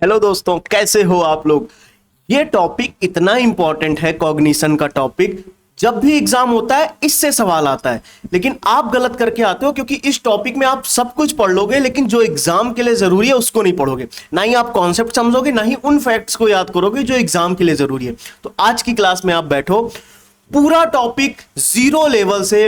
Hello दोस्तों, कैसे हो आप लोग। ये टॉपिक इतना इंपॉर्टेंट है, कॉग्निशन का टॉपिक। जब भी एग्जाम होता है इससे सवाल आता है, लेकिन आप गलत करके आते हो, क्योंकि इस टॉपिक में आप सब कुछ पढ़ लोगे लेकिन जो एग्जाम के लिए जरूरी है उसको नहीं पढ़ोगे। ना ही आप कॉन्सेप्ट समझोगे, ना ही उन फैक्ट्स को याद करोगे जो एग्जाम के लिए जरूरी है। तो आज की क्लास में आप बैठो, पूरा टॉपिक 0 लेवल से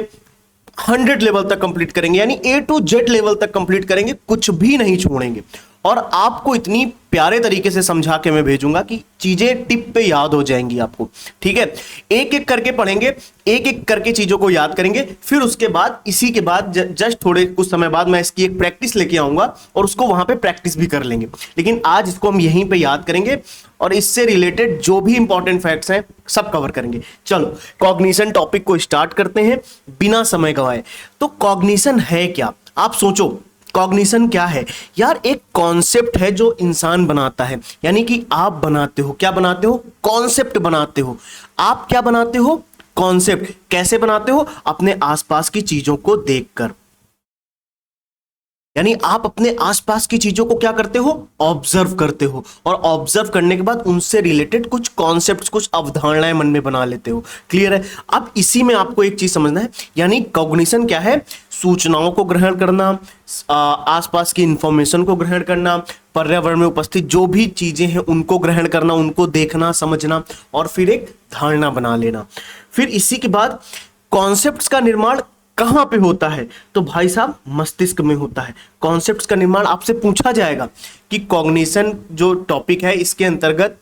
100 लेवल तक कंप्लीट करेंगे, यानी A to Z लेवल तक कंप्लीट करेंगे, कुछ भी नहीं छोड़ेंगे। और आपको इतनी प्यारे तरीके से समझा के मैं भेजूंगा कि चीजें टिप पे याद हो जाएंगी आपको। ठीक है, एक एक करके पढ़ेंगे, एक एक करके चीजों को याद करेंगे। फिर उसके बाद इसी के बाद जस्ट थोड़े कुछ समय बाद मैं इसकी एक प्रैक्टिस लेके आऊंगा और उसको वहां पे प्रैक्टिस भी कर लेंगे। लेकिन आज इसको हम यहीं पे याद करेंगे और इससे रिलेटेड जो भी इंपॉर्टेंट फैक्ट्स हैं सब कवर करेंगे। चलो कॉग्निशन टॉपिक को स्टार्ट करते हैं बिना समय गंवाए। तो कॉग्निशन है क्या, आप सोचो। कॉग्निशन क्या है यार? एक कॉन्सेप्ट है जो इंसान बनाता है, यानी कि आप बनाते हो। क्या बनाते हो? कॉन्सेप्ट बनाते हो। आप क्या बनाते हो? कॉन्सेप्ट। कैसे बनाते हो? अपने आसपास की चीजों को देखकर। यानी आप अपने आसपास की चीजों को क्या करते हो? ऑब्जर्व करते हो, और ऑब्जर्व करने के बाद उनसे रिलेटेड कुछ कॉन्सेप्ट्स, कुछ अवधारणाएं मन में बना लेते हो। क्लियर है? अब इसी में आपको एक चीज समझना है, यानी कॉग्निशन क्या है? सूचनाओं को ग्रहण करना, आसपास की इंफॉर्मेशन को ग्रहण करना, पर्यावरण में उपस्थित जो भी चीजें हैं उनको ग्रहण करना, उनको देखना, समझना, और फिर एक धारणा बना लेना। फिर इसी के बाद कॉन्सेप्ट्स का निर्माण कहां पे होता है? तो भाई साहब मस्तिष्क में होता है। कॉन्सेप्ट्स का निर्माण आपसे पूछा जाएगा कि कॉग्निशन जो टॉपिक है इसके अंतर्गत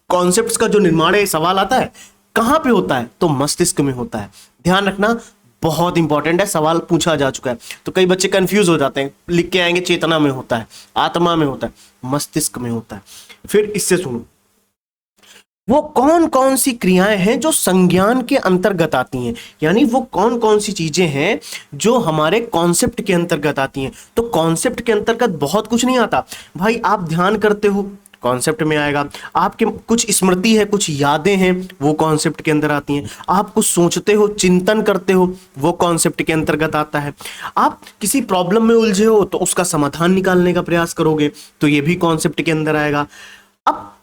कॉन्सेप्ट्स का जो निर्माण है, सवाल आता है कहां पे होता है? तो मस्तिष्क में होता है। ध्यान रखना, बहुत इंपॉर्टेंट है, सवाल पूछा जा चुका है। तो कई बच्चे कंफ्यूज हो जाते हैं, लिख के आएंगे चेतना में होता है, आत्मा में होता है, मस्तिष्क में होता है। फिर इससे सुनो, वो कौन कौन सी क्रियाएं हैं जो संज्ञान के अंतर्गत आती हैं, यानी वो कौन कौन सी चीजें हैं जो हमारे कॉन्सेप्ट के अंतर्गत आती हैं। तो कॉन्सेप्ट के अंतर्गत बहुत कुछ नहीं आता भाई। आप ध्यान करते हो, कॉन्सेप्ट में आएगा। आपके कुछ स्मृति है, कुछ यादें हैं, वो कॉन्सेप्ट के अंदर आती हैं। आप कुछ सोचते हो, चिंतन करते हो, वो कॉन्सेप्ट के अंतर्गत आता है। आप किसी प्रॉब्लम में उलझे हो तो उसका समाधान निकालने का प्रयास करोगे, तो ये भी कॉन्सेप्ट के अंदर आएगा। अब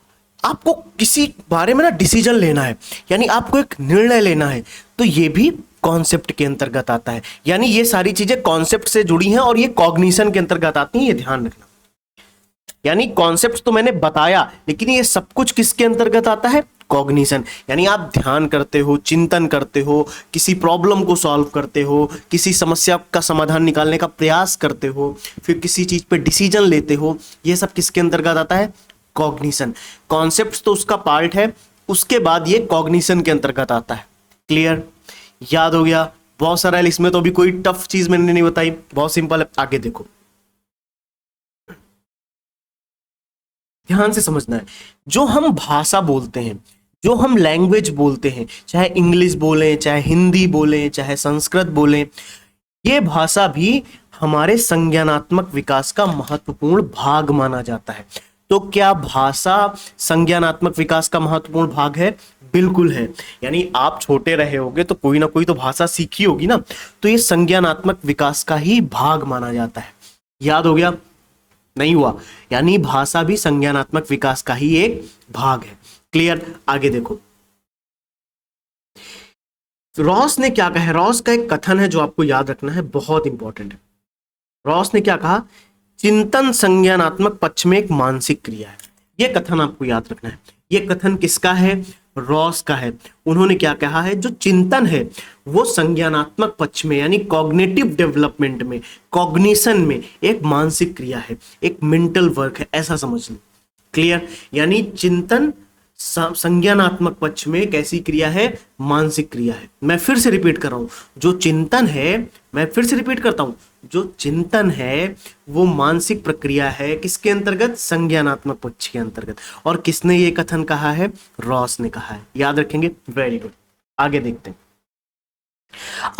आपको किसी बारे में ना डिसीजन लेना है, यानी आपको एक निर्णय लेना है, तो ये भी कॉन्सेप्ट के अंतर्गत आता है। यानी ये सारी चीजें कॉन्सेप्ट से जुड़ी हैं और ये कॉग्निशन के अंतर्गत आती हैं, ये ध्यान रखना। यानी कॉन्सेप्ट तो मैंने बताया, लेकिन ये सब कुछ किसके अंतर्गत आता है? कॉग्निशन। यानी आप ध्यान करते हो, चिंतन करते हो, किसी प्रॉब्लम को सॉल्व करते हो, किसी समस्या का समाधान निकालने का प्रयास करते हो, फिर किसी चीज पे डिसीजन लेते हो, ये सब किसके अंतर्गत आता है? कॉग्निशन। कॉन्सेप्ट्स तो उसका पार्ट है, उसके बाद ये कॉग्निशन के अंतर्गत आता है। क्लियर? याद हो गया? बहुत सारा है इसमें, तो अभी कोई टफ चीज मैंने नहीं बताई, बहुत सिंपल है। आगे देखो, ध्यान से समझना है। जो हम भाषा बोलते हैं, जो हम लैंग्वेज बोलते हैं, चाहे इंग्लिश बोलें, चाहे हिंदी बोलें, चाहे संस्कृत बोलें, ये भाषा भी हमारे संज्ञानात्मक विकास का महत्वपूर्ण भाग माना जाता है। तो क्या भाषा संज्ञानात्मक विकास का महत्वपूर्ण भाग है? बिल्कुल है। यानी आप छोटे रहे होगे तो कोई ना कोई तो भाषा सीखी होगी ना, तो ये संज्ञानात्मक विकास का ही भाग माना जाता है। याद हो गया? नहीं हुआ? यानी भाषा भी संज्ञानात्मक विकास का ही एक भाग है। क्लियर? आगे देखो, रॉस ने क्या कहा है? रॉस का एक कथन है जो आपको याद रखना है, बहुत इंपॉर्टेंट है। रॉस ने क्या कहा? चिंतन संज्ञानात्मक पक्ष में एक मानसिक क्रिया है। यह कथन आपको याद रखना है। यह कथन किसका है? रॉस का है। उन्होंने क्या कहा है? जो चिंतन है वो संज्ञानात्मक पक्ष में, यानी कॉग्निटिव डेवलपमेंट में, कॉग्निशन में एक मानसिक क्रिया है, एक मेंटल वर्क है, ऐसा समझ लो। क्लियर? यानी चिंतन संज्ञानात्मक पक्ष में कैसी क्रिया है? मानसिक क्रिया है। मैं फिर से रिपीट कर रहा हूं, जो चिंतन है, मैं फिर से रिपीट करता हूं, जो चिंतन है वो मानसिक प्रक्रिया है, किसके अंतर्गत? संज्ञानात्मक पक्ष के अंतर्गत। और किसने ये कथन कहा है? रॉस ने कहा है। याद रखेंगे? Very good. आगे देखते हैं।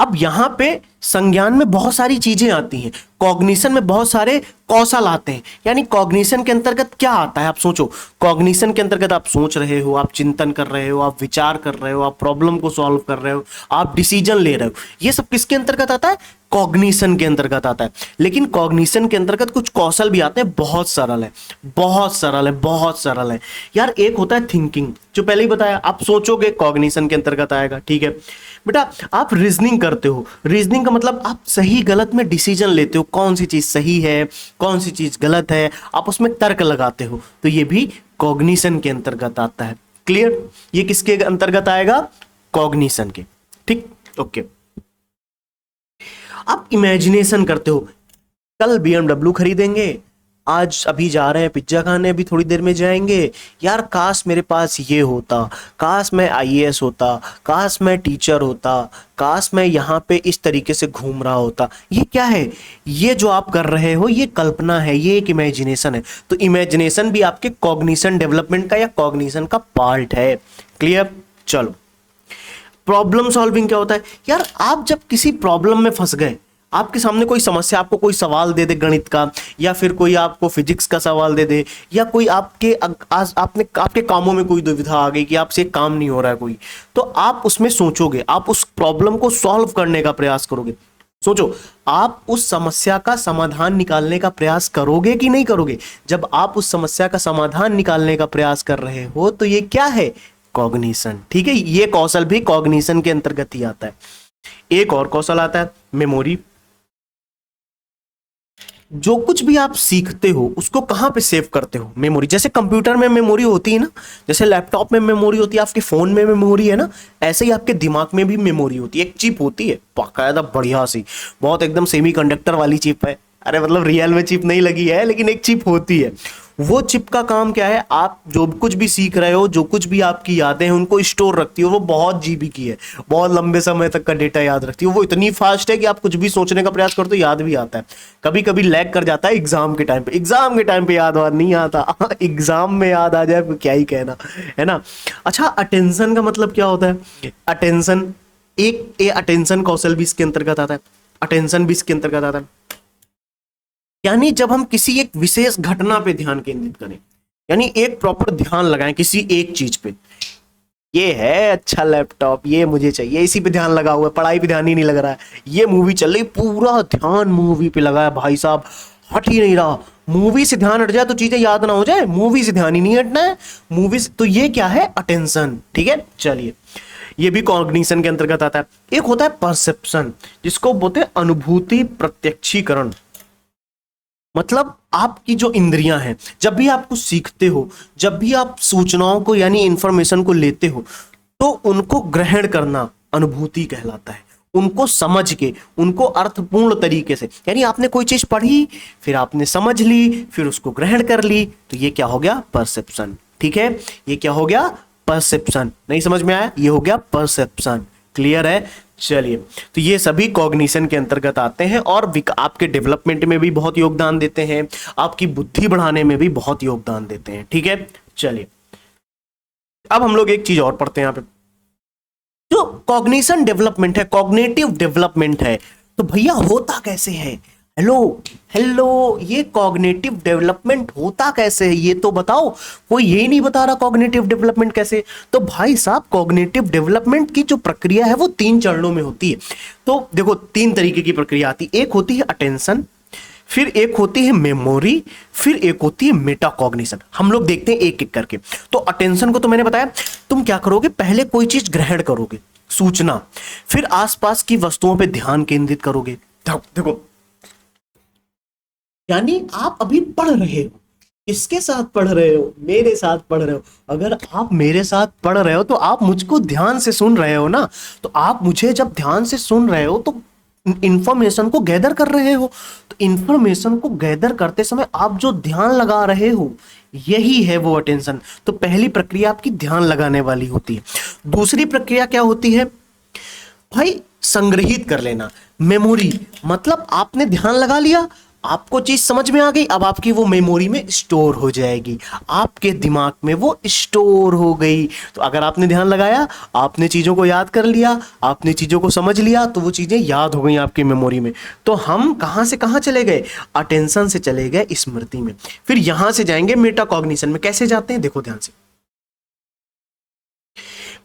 अब यहां पे संज्ञान में बहुत सारी चीजें आती हैं, कॉग्निशन में बहुत सारे कौशल आते हैं। यानी कॉग्निशन के अंतर्गत क्या आता है, आप सोचो। कॉग्निशन के अंतर्गत आप सोच रहे हो, आप चिंतन कर रहे हो, आप विचार कर रहे हो, आप प्रॉब्लम को सॉल्व कर रहे हो, आप डिसीजन ले रहे हो। ये सब किसके अंतर्गत आता है? कॉग्निशन के अंतर्गत आता है। लेकिन कॉग्निशन के अंतर्गत कुछ कौशल भी आते हैं, बहुत सरल है, बहुत सरल है, बहुत सरल है यार। एक होता है थिंकिंग, जो पहले ही बताया, आप सोचोगे, कॉग्निशन के अंतर्गत आएगा। ठीक है बेटा, आप रीजनिंग करते हो, रीजनिंग का मतलब आप सही गलत में डिसीजन लेते हो, कौन सी चीज सही है, कौन सी चीज गलत है, आप उसमें तर्क लगाते हो, तो ये भी कॉग्निशन के अंतर्गत आता है। क्लियर? ये किसके अंतर्गत आएगा? कॉग्निशन के। ठीक, ओके। आप इमेजिनेशन करते हो, कल BMW खरीदेंगे, आज अभी जा रहे हैं पिज्जा खाने, अभी थोड़ी देर में जाएंगे, यार काश मेरे पास ये होता, काश मैं IAS होता, काश मैं टीचर होता, काश मैं यहाँ पे इस तरीके से घूम रहा होता। ये क्या है? ये जो आप कर रहे हो ये कल्पना है, ये एक इमेजिनेशन है। तो इमेजिनेशन भी आपके कॉग्निशन डेवलपमेंट का या कॉग्निशन का पार्ट है। क्लियर? चलो, प्रॉब्लम सॉल्विंग क्या होता है यार? आप जब किसी प्रॉब्लम में फंस गए, आपके सामने कोई समस्या, आपको कोई सवाल दे दे गणित का, या फिर कोई आपको फिजिक्स का सवाल दे दे, या कोई आपके कामों में कोई दुविधा आ गई कि आपसे काम नहीं हो रहा है कोई, तो आप उसमें सोचोगे, आप उस प्रॉब्लम को सॉल्व करने का प्रयास करोगे। सोचो, आप उस समस्या का समाधान निकालने का प्रयास करोगे कि नहीं करोगे? जब आप उस समस्या का समाधान निकालने का प्रयास कर रहे हो तो ये क्या है? कॉग्निशन। ठीक है, ये कौशल भी कॉग्निशन के अंतर्गत ही आता है। एक और कौशल आता है मेमोरी। जो कुछ भी आप सीखते हो उसको कहां पे सेव करते हो? मेमोरी। जैसे कंप्यूटर में मेमोरी होती है ना, जैसे लैपटॉप में मेमोरी होती है, आपके फोन में मेमोरी है ना, ऐसे ही आपके दिमाग में भी मेमोरी होती है। एक चिप होती है बाकायदा बढ़िया सी, बहुत एकदम सेमीकंडक्टर वाली चिप है। अरे मतलब रियल में चिप नहीं लगी है, लेकिन एक चिप होती है। वो चिप का काम क्या है? आप जो कुछ भी सीख रहे हो, जो कुछ भी आपकी यादें हैं, उनको स्टोर रखती है। वो बहुत जीबी की है, बहुत लंबे समय तक का डेटा याद रखती है। वो इतनी फास्ट है कि आप कुछ भी सोचने का प्रयास करते हो याद भी आता है। कभी कभी लैग कर जाता है एग्जाम के टाइम पे, एग्जाम के टाइम पे याद नहीं आता एग्जाम में याद आ जाए तो क्या ही कहना, है ना। अच्छा, अटेंशन का मतलब क्या होता है? अटेंशन, एक अटेंशन कौशल भी इसके अंतर्गत आता है, अटेंशन भी इसके अंतर्गत आता है। यानी जब हम किसी एक विशेष घटना पे ध्यान केंद्रित करें, यानी एक प्रॉपर ध्यान लगाएं किसी एक चीज पे। ये है अच्छा लैपटॉप, ये मुझे चाहिए, इसी पे ध्यान लगा हुआ है, पढ़ाई पे ध्यान ही नहीं लग रहा है। ये मूवी चल रही, पूरा ध्यान मूवी पे लगा है भाई साहब, हट ही नहीं रहा। मूवी से ध्यान हट जाए तो चीजें याद ना हो जाए, मूवी से ध्यान ही नहीं हटना है, मूवी से। तो ये क्या है? अटेंशन। ठीक है, चलिए, ये भी कॉग्निशन के अंतर्गत आता है। एक होता है परसेप्शन, जिसको बोलते हैं अनुभूति प्रत्यक्षीकरण। मतलब आपकी जो इंद्रियां हैं, जब भी आप कुछ सीखते हो, जब भी आप सूचनाओं को यानी इंफॉर्मेशन को लेते हो, तो उनको ग्रहण करना अनुभूति कहलाता है। उनको समझ के, उनको अर्थपूर्ण तरीके से, यानी आपने कोई चीज पढ़ी, फिर आपने समझ ली, फिर उसको ग्रहण कर ली, तो ये क्या हो गया? परसेप्शन। ठीक है, ये क्या हो गया? परसेप्शन। नहीं समझ में आया? ये हो गया परसेप्शन। क्लियर है? चलिए, तो ये सभी कॉग्निशन के अंतर्गत आते हैं और आपके डेवलपमेंट में भी बहुत योगदान देते हैं, आपकी बुद्धि बढ़ाने में भी बहुत योगदान देते हैं। ठीक है, चलिए, अब हम लोग एक चीज और पढ़ते हैं यहाँ पे। जो कॉग्निशन डेवलपमेंट है, कॉग्निटिव डेवलपमेंट है, तो भैया होता कैसे है? हेलो हेलो, ये कॉग्निटिव डेवलपमेंट होता कैसे है ये तो बताओ। कोई ये नहीं बता रहा कॉग्निटिव डेवलपमेंट कैसे। तो भाई साहब, कॉग्निटिव डेवलपमेंट की जो प्रक्रिया है वो 3 चरणों में होती है। तो देखो, 3 तरीके की प्रक्रिया आती है। एक होती है अटेंशन, फिर एक होती है मेमोरी, फिर एक होती है मेटाकॉग्निशन। हम लोग देखते हैं एक एक करके। तो अटेंशन को तो मैंने बताया, तुम क्या करोगे? पहले कोई चीज ग्रहण करोगे, सूचना, फिर आसपास की वस्तुओं पे ध्यान केंद्रित करोगे। देखो, यानी आप अभी पढ़ रहे हो, किसके साथ पढ़ रहे हो? मेरे साथ पढ़ रहे हो। अगर आप मेरे साथ पढ़ रहे हो तो आप मुझको ध्यान से सुन रहे हो ना। तो आप मुझे जब ध्यान से सुन रहे हो तो इंफॉर्मेशन को गैदर कर रहे हो। तो इंफॉर्मेशन को गैदर करते समय आप जो ध्यान लगा रहे हो, यही है वो अटेंशन। तो पहली प्रक्रिया आपकी ध्यान लगाने वाली होती है। दूसरी प्रक्रिया क्या होती है भाई? संग्रहित कर लेना, मेमोरी। मतलब आपने ध्यान लगा लिया, आपको चीज समझ में आ गई, अब आपकी वो मेमोरी में स्टोर हो जाएगी, आपके दिमाग में वो स्टोर हो गई। तो अगर आपने ध्यान लगाया, आपने चीजों को याद कर लिया, आपने चीजों को समझ लिया, तो वो चीजें याद हो गई आपकी मेमोरी में। तो हम कहां से कहां चले गए, अटेंशन से चले गए स्मृति में। फिर यहां से जाएंगे मेटाकॉग्निशन में। कैसे जाते हैं, देखो ध्यान से।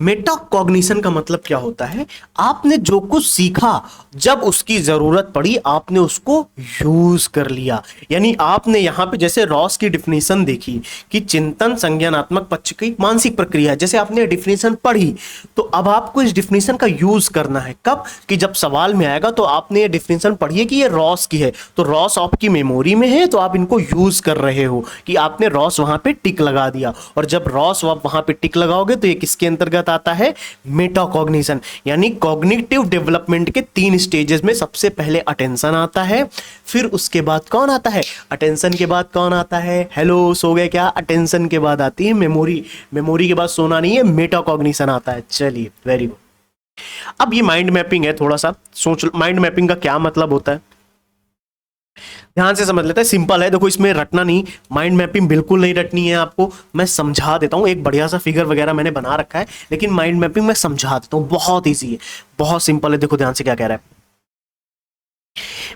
मेटाकॉग्निशन का मतलब क्या होता है, आपने जो कुछ सीखा, जब उसकी जरूरत पड़ी आपने उसको यूज कर लिया। यानी आपने यहां पे जैसे रॉस की डिफिनेशन देखी कि चिंतन संज्ञानात्मक पक्ष की मानसिक प्रक्रिया, जैसे आपने डिफिनेशन पढ़ी, तो अब आपको इस डिफिनेशन का यूज करना है। कब, कि जब सवाल में आएगा तो आपने ये डिफिनेशन पढ़ी है कि ये रॉस की है, तो रॉस आपकी मेमोरी में है, तो आप इनको यूज कर रहे हो कि आपने रॉस वहां पे टिक लगा दिया। और जब रॉस आप वहां पे टिक लगाओगे तो ये किसके अंतर्गत आता है, मेटाकॉग्निशन। यानी कॉग्निटिव डेवलपमेंट के 3 स्टेजेस में सबसे पहले अटेंशन आता है, फिर उसके बाद कौन आता है, अटेंशन के बाद कौन आता है, हेलो सो गए क्या, अटेंशन के बाद आती है मेमोरी, मेमोरी के बाद सोना नहीं है, मेटाकॉग्निशन आता है। चलिए वेरी गुड। अब ये माइंड मैपिंग है, थोड़ा सा सोच, माइंड मैपिंग का क्या मतलब होता है, ध्यान से समझ लेते हैं। सिंपल है, देखो इसमें रटना नहीं, माइंड मैपिंग बिल्कुल नहीं रटनी है आपको। मैं समझा देता हूं, एक बढ़िया सा फिगर वगैरह मैंने बना रखा है, लेकिन माइंड मैपिंग मैं समझा देता हूं, बहुत ईजी है, बहुत सिंपल है। देखो ध्यान से क्या कह रहा है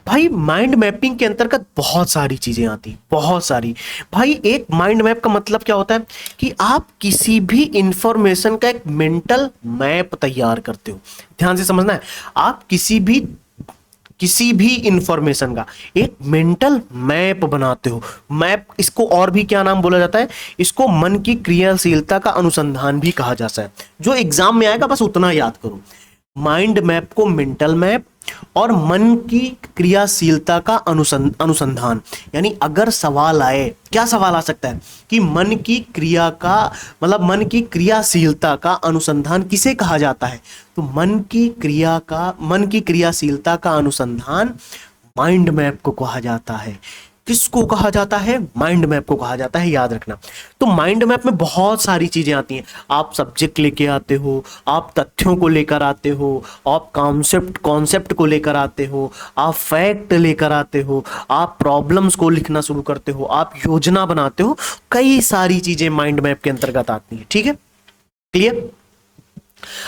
भाई, माइंड मैपिंग के अंतर्गत बहुत सारी चीजें आती, बहुत सारी। भाई एक माइंड मैप का मतलब क्या होता है कि आप किसी भी इंफॉर्मेशन का एक मेंटल मैप तैयार करते हो। ध्यान से समझना है, आप किसी भी इंफॉर्मेशन का एक मेंटल मैप बनाते हो। मैप, इसको और भी क्या नाम बोला जाता है, इसको मन की क्रियाशीलता का अनुसंधान भी कहा जाता है। जो एग्जाम में आएगा बस उतना याद करो, माइंड मैप को मेंटल मैप और मन की क्रियाशीलता का अनुसंधान। यानी अगर सवाल आए, क्या सवाल आ सकता है कि मन की क्रिया का मतलब मन की क्रियाशीलता का अनुसंधान किसे कहा जाता है, तो मन की क्रियाशीलता का अनुसंधान माइंड मैप को कहा जाता है। किसको कहा जाता है, माइंड मैप को कहा जाता है, याद रखना। तो माइंड मैप में बहुत सारी चीजें आती हैं। आप सब्जेक्ट लेके आते हो, आप तथ्यों को लेकर आते हो, आप कॉन्सेप्ट को लेकर आते हो, आप फैक्ट लेकर आते हो, आप प्रॉब्लम्स को लिखना शुरू करते हो, आप योजना बनाते हो। कई सारी चीजें माइंड मैप के अंतर्गत आती हैं, ठीक है, क्लियर।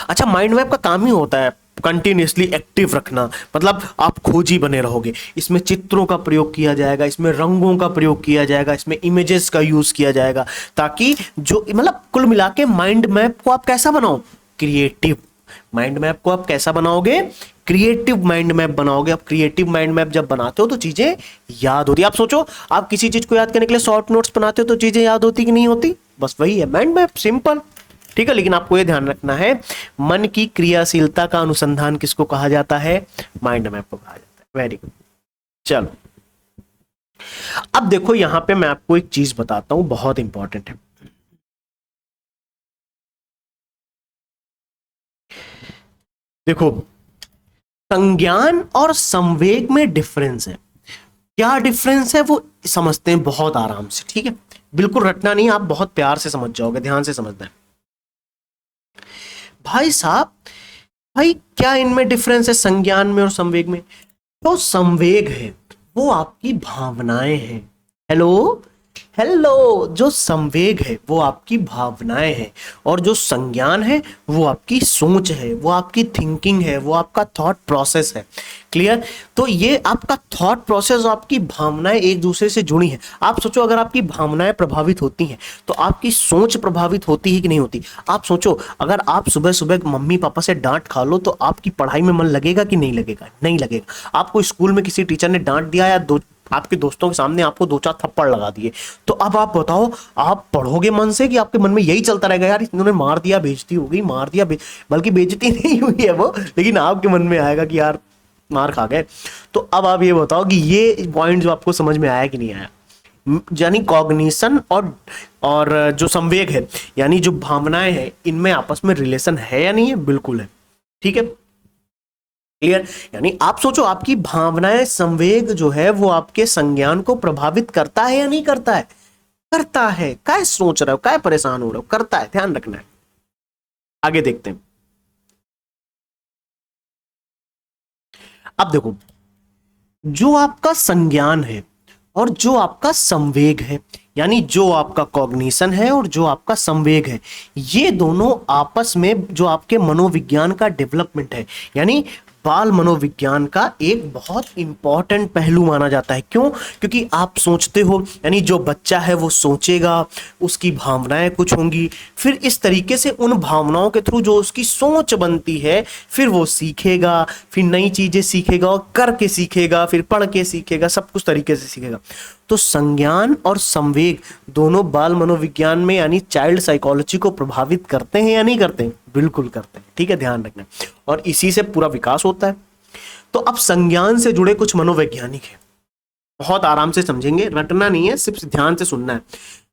अच्छा, माइंड मैप का काम ही होता है कंटिन्यूसली एक्टिव रखना, मतलब आप खोजी बने रहोगे। इसमें चित्रों का प्रयोग किया जाएगा, इसमें रंगों का प्रयोग किया जाएगा, इसमें इमेजेस का यूज किया जाएगा, ताकि जो मतलब कुल मिला के माइंड मैप को आप कैसा बनाओ, क्रिएटिव। माइंड मैप को आप कैसा बनाओगे, क्रिएटिव माइंड मैप बनाओगे। अब क्रिएटिव माइंड मैप जब बनाते हो तो चीजें याद होती है। आप सोचो, आप किसी चीज को याद करने के लिए शॉर्ट नोट्स बनाते हो तो चीजें याद होती कि नहीं होती, बस वही है माइंड मैप, सिंपल, ठीक है। लेकिन आपको यह ध्यान रखना है, मन की क्रियाशीलता का अनुसंधान किसको कहा जाता है, माइंड मैप को कहा जाता है। Very good. चलो अब देखो, यहां पे मैं आपको एक चीज बताता हूं, बहुत इंपॉर्टेंट है। देखो, संज्ञान और संवेग में डिफरेंस है। क्या डिफरेंस है वो समझते हैं बहुत आराम से, ठीक है, बिल्कुल रटना नहीं, आप बहुत प्यार से समझ जाओगे, ध्यान से समझना है भाई साहब। भाई क्या इनमें डिफरेंस है, संज्ञान में और संवेग में। तो संवेग है वो आपकी भावनाएं हैं, हेलो हेलो, जो संवेग है वो आपकी भावनाएं हैं, और जो संज्ञान है वो आपकी सोच है, वो आपकी थिंकिंग है, वो आपका थॉट प्रोसेस है, क्लियर। तो ये आपका थॉट प्रोसेस और आपकी भावनाएं एक दूसरे से जुड़ी हैं। आप सोचो, अगर आपकी भावनाएं प्रभावित होती हैं तो आपकी सोच प्रभावित होती है कि नहीं होती। आप सोचो, अगर आप सुबह सुबह मम्मी पापा से डांट खा लो तो आपकी पढ़ाई में मन लगेगा कि नहीं लगेगा, नहीं लगेगा। आपको स्कूल में किसी टीचर ने डांट दिया या आपके दोस्तों के सामने आपको 2-4 थप्पड़ लगा दिए, तो अब आप बताओ, आप पढ़ोगे मन से कि आपके मन में यही चलता रहेगा, यार इन्होंने मार दिया, बेइज्जती हो गई, मार दिया बल्कि बेइज्जती नहीं हुई है वो, लेकिन आपके मन में आएगा कि यार मार खा गए। तो अब आप ये बताओ कि ये पॉइंट जो आपको समझ में आया कि नहीं आया। यानी कॉग्निशन और जो संवेग है, यानी जो भावनाएं हैं, इनमें आपस में रिलेशन है या नहीं है, बिल्कुल है, ठीक है, क्लियर। यानी आप सोचो, आपकी भावनाएं, संवेग जो है वो आपके संज्ञान को प्रभावित करता है या नहीं करता है, करता है। क्या सोच रहे हो, क्या परेशान हो रहे हो, करता है, ध्यान रखना है। आगे देखते हैं। अब देखो, जो आपका संज्ञान है और जो आपका संवेग है, यानी जो आपका कॉग्निशन है और जो आपका संवेग है, ये दोनों आपस में जो आपके मनोविज्ञान का डेवलपमेंट है, यानी बाल मनोविज्ञान का एक बहुत इंपॉर्टेंट पहलू माना जाता है। क्यों? क्योंकि आप सोचते हो, यानी जो बच्चा है वो सोचेगा, उसकी भावनाएं कुछ होंगी, फिर इस तरीके से उन भावनाओं के थ्रू जो उसकी सोच बनती है, फिर वो सीखेगा, फिर नई चीजें सीखेगा और करके सीखेगा, फिर पढ़ के सीखेगा, सब कुछ तरीके से सीखेगा। तो संज्ञान और संवेग दोनों बाल मनोविज्ञान में यानी चाइल्ड साइकोलॉजी को प्रभावित करते हैं या नहीं करते हैं? बिल्कुल करते हैं। ठीक है, ध्यान रखना। और इसी से पूरा विकास होता है। तो अब संज्ञान से जुड़े कुछ मनोवैज्ञानिक हैं, बहुत आराम से समझेंगे, रटना नहीं है, सिर्फ ध्यान से सुनना है।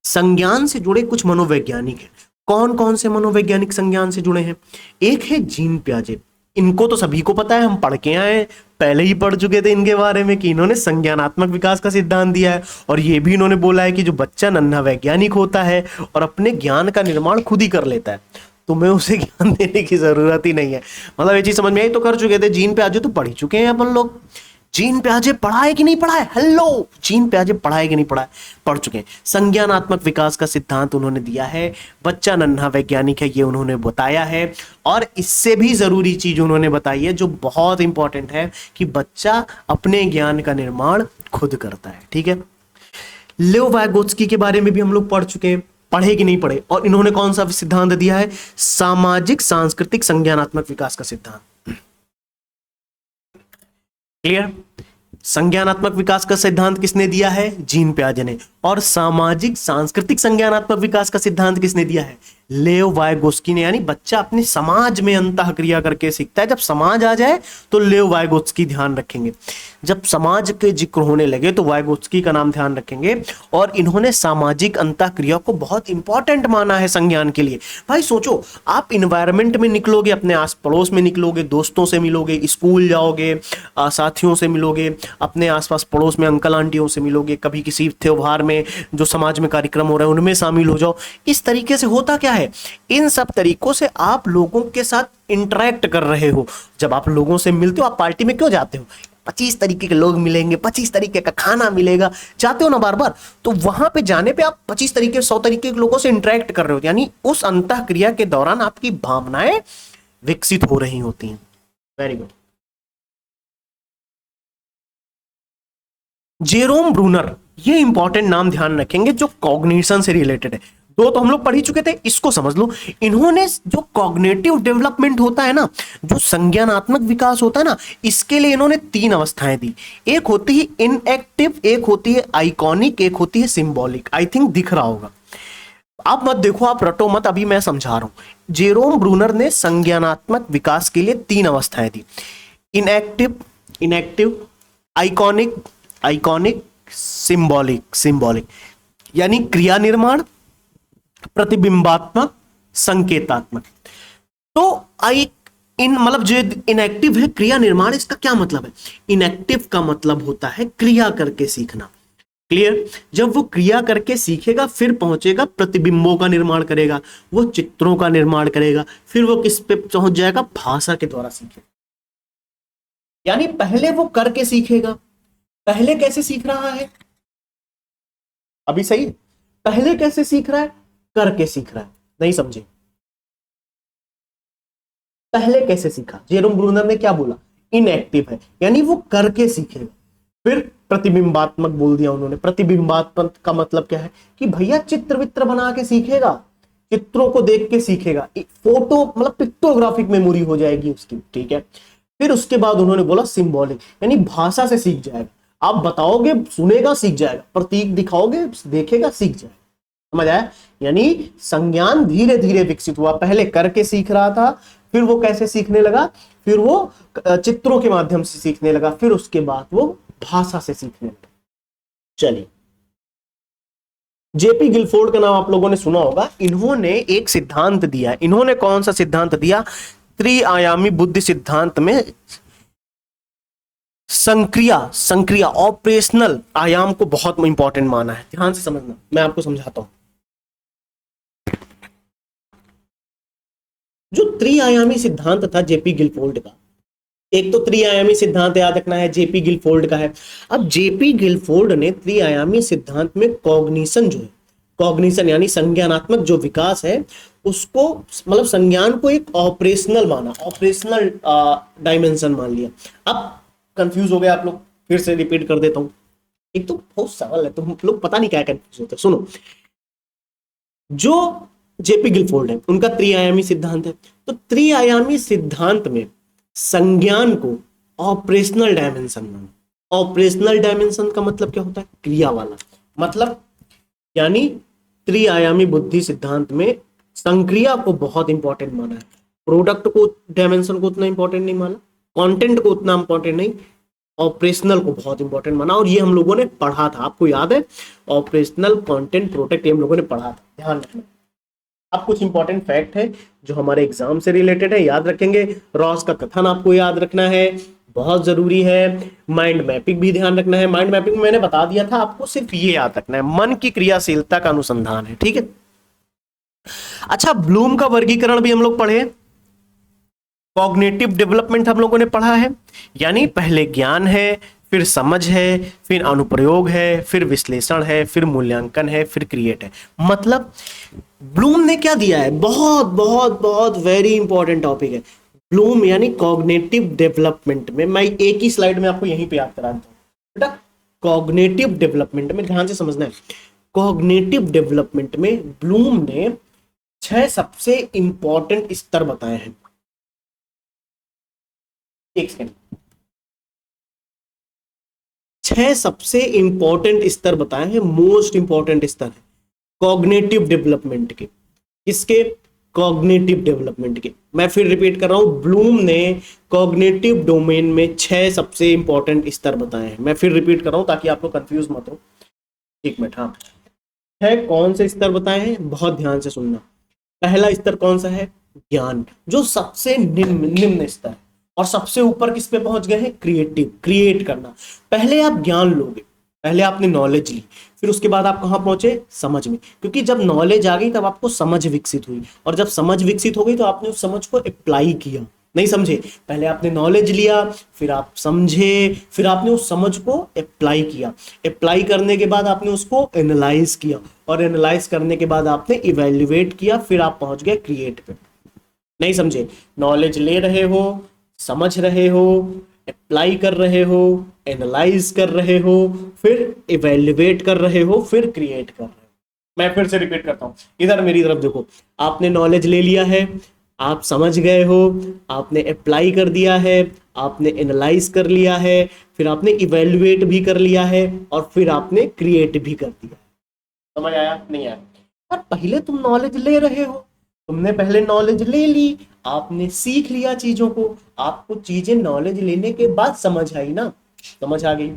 संज्ञान से जुड़े कुछ मनोवैज्ञानिक हैं। कौन कौन से मनोवैज्ञानिक संज्ञान से जुड़े हैं? एक है जीन पियाजे। इनको तो सभी को पता है, हम पढ़ के आए, पहले ही पढ़ चुके थे इनके बारे में कि इन्होंने संज्ञानात्मक विकास का सिद्धांत दिया है। और ये भी इन्होंने बोला है कि जो बच्चा नन्हा वैज्ञानिक होता है और अपने ज्ञान का निर्माण खुद ही कर लेता है, तुम्हें उसे ज्ञान देने की जरूरत ही नहीं है। मतलब ये चीज समझ में आई? तो कर चुके थे। जीन पियाजे तो पढ़ ही चुके हैं अपन लोग। जीन पियाजे पढ़ा है कि नहीं पढ़ा है? हेलो, जीन पियाजे पढ़ा है कि नहीं पढ़ा है? पढ़ चुके हैं। संज्ञानात्मक विकास का सिद्धांत उन्होंने दिया है। बच्चा नन्हा वैज्ञानिक है, ये उन्होंने बताया है। और इससे भी जरूरी चीज उन्होंने बताई है जो बहुत इंपॉर्टेंट है, कि बच्चा अपने ज्ञान का निर्माण खुद करता है। ठीक है, लेओ वाइगोत्स्की के बारे में भी हम लोग पढ़ चुके हैं, पढ़े कि नहीं पढ़े? और इन्होंने कौन सा सिद्धांत दिया है? सामाजिक सांस्कृतिक संज्ञानात्मक विकास का सिद्धांत। क्लियर? संज्ञानात्मक विकास का सिद्धांत किसने दिया है? जीन पियाजे ने। और सामाजिक सांस्कृतिक संज्ञानात्मक विकास का सिद्धांत किसने दिया है? लेओ वाइगोत्स्की ने। यानी बच्चा अपने समाज में अंतःक्रिया करके सीखता है। जब समाज आ जाए तो लेओ वाइगोत्स्की ध्यान रखेंगे, जब समाज के जिक्र होने लगे तो वाइगोत्स्की का नाम ध्यान रखेंगे। और इन्होंने सामाजिक अंतःक्रिया को बहुत इंपॉर्टेंट माना है संज्ञान के लिए। भाई सोचो, आप इन्वायरमेंट में निकलोगे, अपने आस पड़ोस में निकलोगे, दोस्तों से मिलोगे, स्कूल जाओगे, साथियों से मिलोगे, अपने आसपास पड़ोस में अंकल आंटियों से मिलोगे, कभी किसी त्योहार में जो समाज में कार्यक्रम हो रहा है उनमें शामिल हो जाओ। इस तरीके से होता क्या है, इन सब तरीकों से आप लोगों के साथ इंटरेक्ट कर रहे हो। जब आप लोगों से मिलते हो, आप पार्टी में क्यों जाते हो? 25 तरीके के लोग मिलेंगे, 25 तरीके का खाना मिलेगा, जाते हो ना बार बार। तो वहां पे जाने पे आप 25 तरीके 100 तरीके के लोगों से इंटरेक्ट कर रहे हो, यानी उस अंतःक्रिया के दौरान आपकी भावनाएं विकसित हो रही होती हैं। Very good. जेरोम ब्रूनर, ये इंपॉर्टेंट नाम ध्यान रखेंगे, जो कॉग्निशन से रिलेटेड है। दो तो हम लोग पढ़ ही चुके थे, इसको समझ लो। इन्होंने जो कॉग्निटिव डेवलपमेंट होता है ना, जो संज्ञानात्मक विकास होता है ना, इसके लिए इन्होंने 3 अवस्थाएं दी। एक होती है इनएक्टिव, एक होती है आइकॉनिक, एक होती है सिंबॉलिक। आई थिंक दिख रहा होगा। आप मत देखो, आप रटो मत, अभी मैं समझा रहा हूं। जेरोम ब्रूनर ने संज्ञानात्मक विकास के लिए 3 अवस्थाएं दी। Inactive, iconic, symbolic. यानी क्रिया निर्माण, प्रतिबिंबात्मक, संकेतात्मक। तो मतलब जो इनएक्टिव है, क्रिया निर्माण, इसका क्या मतलब है? इनएक्टिव का मतलब होता है क्रिया करके सीखना। क्लियर? जब वो क्रिया करके सीखेगा, फिर पहुंचेगा प्रतिबिंबों का निर्माण करेगा, वो चित्रों का निर्माण करेगा, फिर वो किस पे पहुंच जाएगा? भाषा के द्वारा सीखेगा। यानी पहले वो करके सीखेगा। पहले कैसे सीख रहा है? अभी सही? पहले कैसे सीख रहा है? करके सीख रहा है। नहीं समझे? पहले कैसे सीखा? जेरोम ब्रूनर ने क्या बोला? इनएक्टिव है, यानी वो करके सीखेगा। फिर प्रतिबिंबात्मक बोल दिया उन्होंने। प्रतिबिंबात्मक का मतलब क्या है? कि भैया चित्र वित्र बना के सीखेगा, चित्रों को देख के सीखेगा, फोटो मतलब पिक्टोग्राफिक मेमोरी हो जाएगी उसकी। ठीक है। फिर उसके बाद उन्होंने बोला सिंबॉलिक, यानी भाषा से सीख जाएगा। आप बताओगे, सुनेगा, सीख जाएगा। प्रतीक दिखाओगे, देखेगा, सीख जाएगा। समझ आया? यानी संज्ञान धीरे धीरे विकसित हुआ। पहले करके सीख रहा था, फिर वो कैसे सीखने लगा? फिर वो चित्रों के माध्यम से सीखने लगा, फिर उसके बाद वो भाषा से सीखने लगा। चलिए, जेपी गिलफोर्ड का नाम आप लोगों ने सुना होगा। इन्होंने एक सिद्धांत दिया। इन्होंने कौन सा सिद्धांत दिया? त्रिआयामी बुद्धि सिद्धांत में संक्रिया ऑपरेशनल आयाम को बहुत इंपॉर्टेंट माना है। ध्यान से समझना, मैं आपको समझाता हूं। जो त्रिआयामी सिद्धांत था जेपी गिलफोर्ड का, एक तो त्रिआयामी सिद्धांत याद रखना है, जेपी गिलफोर्ड का है। अब जेपी गिलफोर्ड ने त्रिआयामी सिद्धांत में कॉग्निशन जो है, कॉग्निशन यानी संज्ञानात्मक जो विकास है उसको, मतलब संज्ञान को एक ऑपरेशनल माना, ऑपरेशनल डायमेंशन मान लिया। अब कंफ्यूज हो गए आप लोग, फिर से रिपीट कर देता हूं, एक तो बहुत सवाल है तो हम लोग पता नहीं क्या कंफ्यूज होते हैं। सुनो, जो जेपी गिलफोर्ड है उनका त्रिआयामी सिद्धांत है, तो त्रिआयामी सिद्धांत में संज्ञान को ऑपरेशनल डायमेंशन माना। ऑपरेशनल डायमेंशन का मतलब क्या होता है? क्रिया वाला मतलब, यानी त्रिआयामी बुद्धि सिद्धांत में संक्रिया को बहुत इंपॉर्टेंट माना है, प्रोडक्ट को, डायमेंशन को उतना इंपॉर्टेंट नहीं माना, कंटेंट को उतना इंपॉर्टेंट नहीं, ऑपरेशनल को बहुत इंपॉर्टेंट माना। और ये हम लोगों ने पढ़ा था, आपको याद है, ऑपरेशनल, कंटेंट, प्रोडक्ट, ये हम लोगों ने पढ़ा था, ध्यान रखना। अब कुछ इंपॉर्टेंट फैक्ट है जो हमारे एग्जाम से रिलेटेड है, याद रखेंगे। रॉस का कथन आपको याद रखना है, बहुत जरूरी है। माइंड मैपिंग भी ध्यान रखना है। माइंड मैपिंग मैंने बता दिया था, आपको सिर्फ ये याद रखना है, मन की क्रियाशीलता का अनुसंधान है, ठीक है। अच्छा, ब्लूम का वर्गीकरण भी हम लोग पढ़े। कॉग्निटिव डेवलपमेंट हम लोगों ने पढ़ा है, यानी पहले ज्ञान है, फिर समझ है, फिर अनुप्रयोग है, फिर विश्लेषण है, फिर मूल्यांकन है, फिर क्रिएट है। मतलब ब्लूम ने क्या दिया है, बहुत बहुत बहुत वेरी इंपॉर्टेंट टॉपिक है ब्लूम, यानी कॉग्निटिव डेवलपमेंट में। मैं एक ही स्लाइड में आपको यहीं पे याद करा देता हूं बेटा। कॉग्निटिव डेवलपमेंट में ध्यान से समझना है, कॉग्निटिव डेवलपमेंट में ब्लूम ने 6 सबसे इंपॉर्टेंट स्तर बताए हैं। एक सेकेंड, 6 सबसे इंपॉर्टेंट स्तर बताए हैं, मोस्ट इंपॉर्टेंट स्तर है कॉग्निटिव डेवलपमेंट के। किसके? कॉग्निटिव डेवलपमेंट के। मैं फिर रिपीट कर रहा हूं, ब्लूम ने कॉग्निटिव डोमेन में 6 सबसे इंपॉर्टेंट स्तर बताए हैं। मैं फिर रिपीट कर रहा हूं ताकि आप लोग कंफ्यूज मत हो। एक मिनट, हाँ, है कौन से स्तर बताए हैं, बहुत ध्यान से सुनना। पहला स्तर कौन सा है? ज्ञान, जो सबसे निम्न स्तर है। और सबसे ऊपर किस पे पहुंच गए हैं? क्रिएटिव, क्रिएट करना। पहले आप ज्ञान लोगे, पहले आपने नॉलेज ली, फिर उसके बाद आप कहां पहुंचे? समझ में। क्योंकि जब नॉलेज आ गई तब आपको समझ विकसित हुई, और जब समझ विकसित हो गई तो आपने उस समझ को अप्लाई किया। नहीं समझे? पहले आपने नॉलेज लिया, फिर आप समझे, फिर आपने उस समझ को अप्लाई किया। अप्लाई करने के बाद आपने उसको एनालाइज किया, और एनालाइज करने के बाद आपने इवेल्युएट किया, फिर आप पहुंच गए क्रिएट पे। नहीं समझे? नॉलेज ले रहे हो, समझ रहे हो, अप्लाई कर रहे हो, एनालाइज कर रहे हो, फिर इवेल्युएट कर रहे हो, फिर क्रिएट कर रहे हो। मैं फिर से रिपीट करता हूं, इधर मेरी तरफ देखो। आपने नॉलेज ले लिया है, आप समझ गए हो, आपने अप्लाई कर दिया है, आपने एनालाइज कर लिया है, फिर आपने इवेल्युएट भी कर लिया है, और फिर आपने क्रिएट भी कर दिया। समझ आया? नहीं आया? पर पहले तुम नॉलेज ले रहे हो, तुमने पहले नॉलेज ले ली, आपने सीख लिया चीजों को, आपको चीजें नॉलेज लेने के बाद समझ आई ना, समझ आ गई।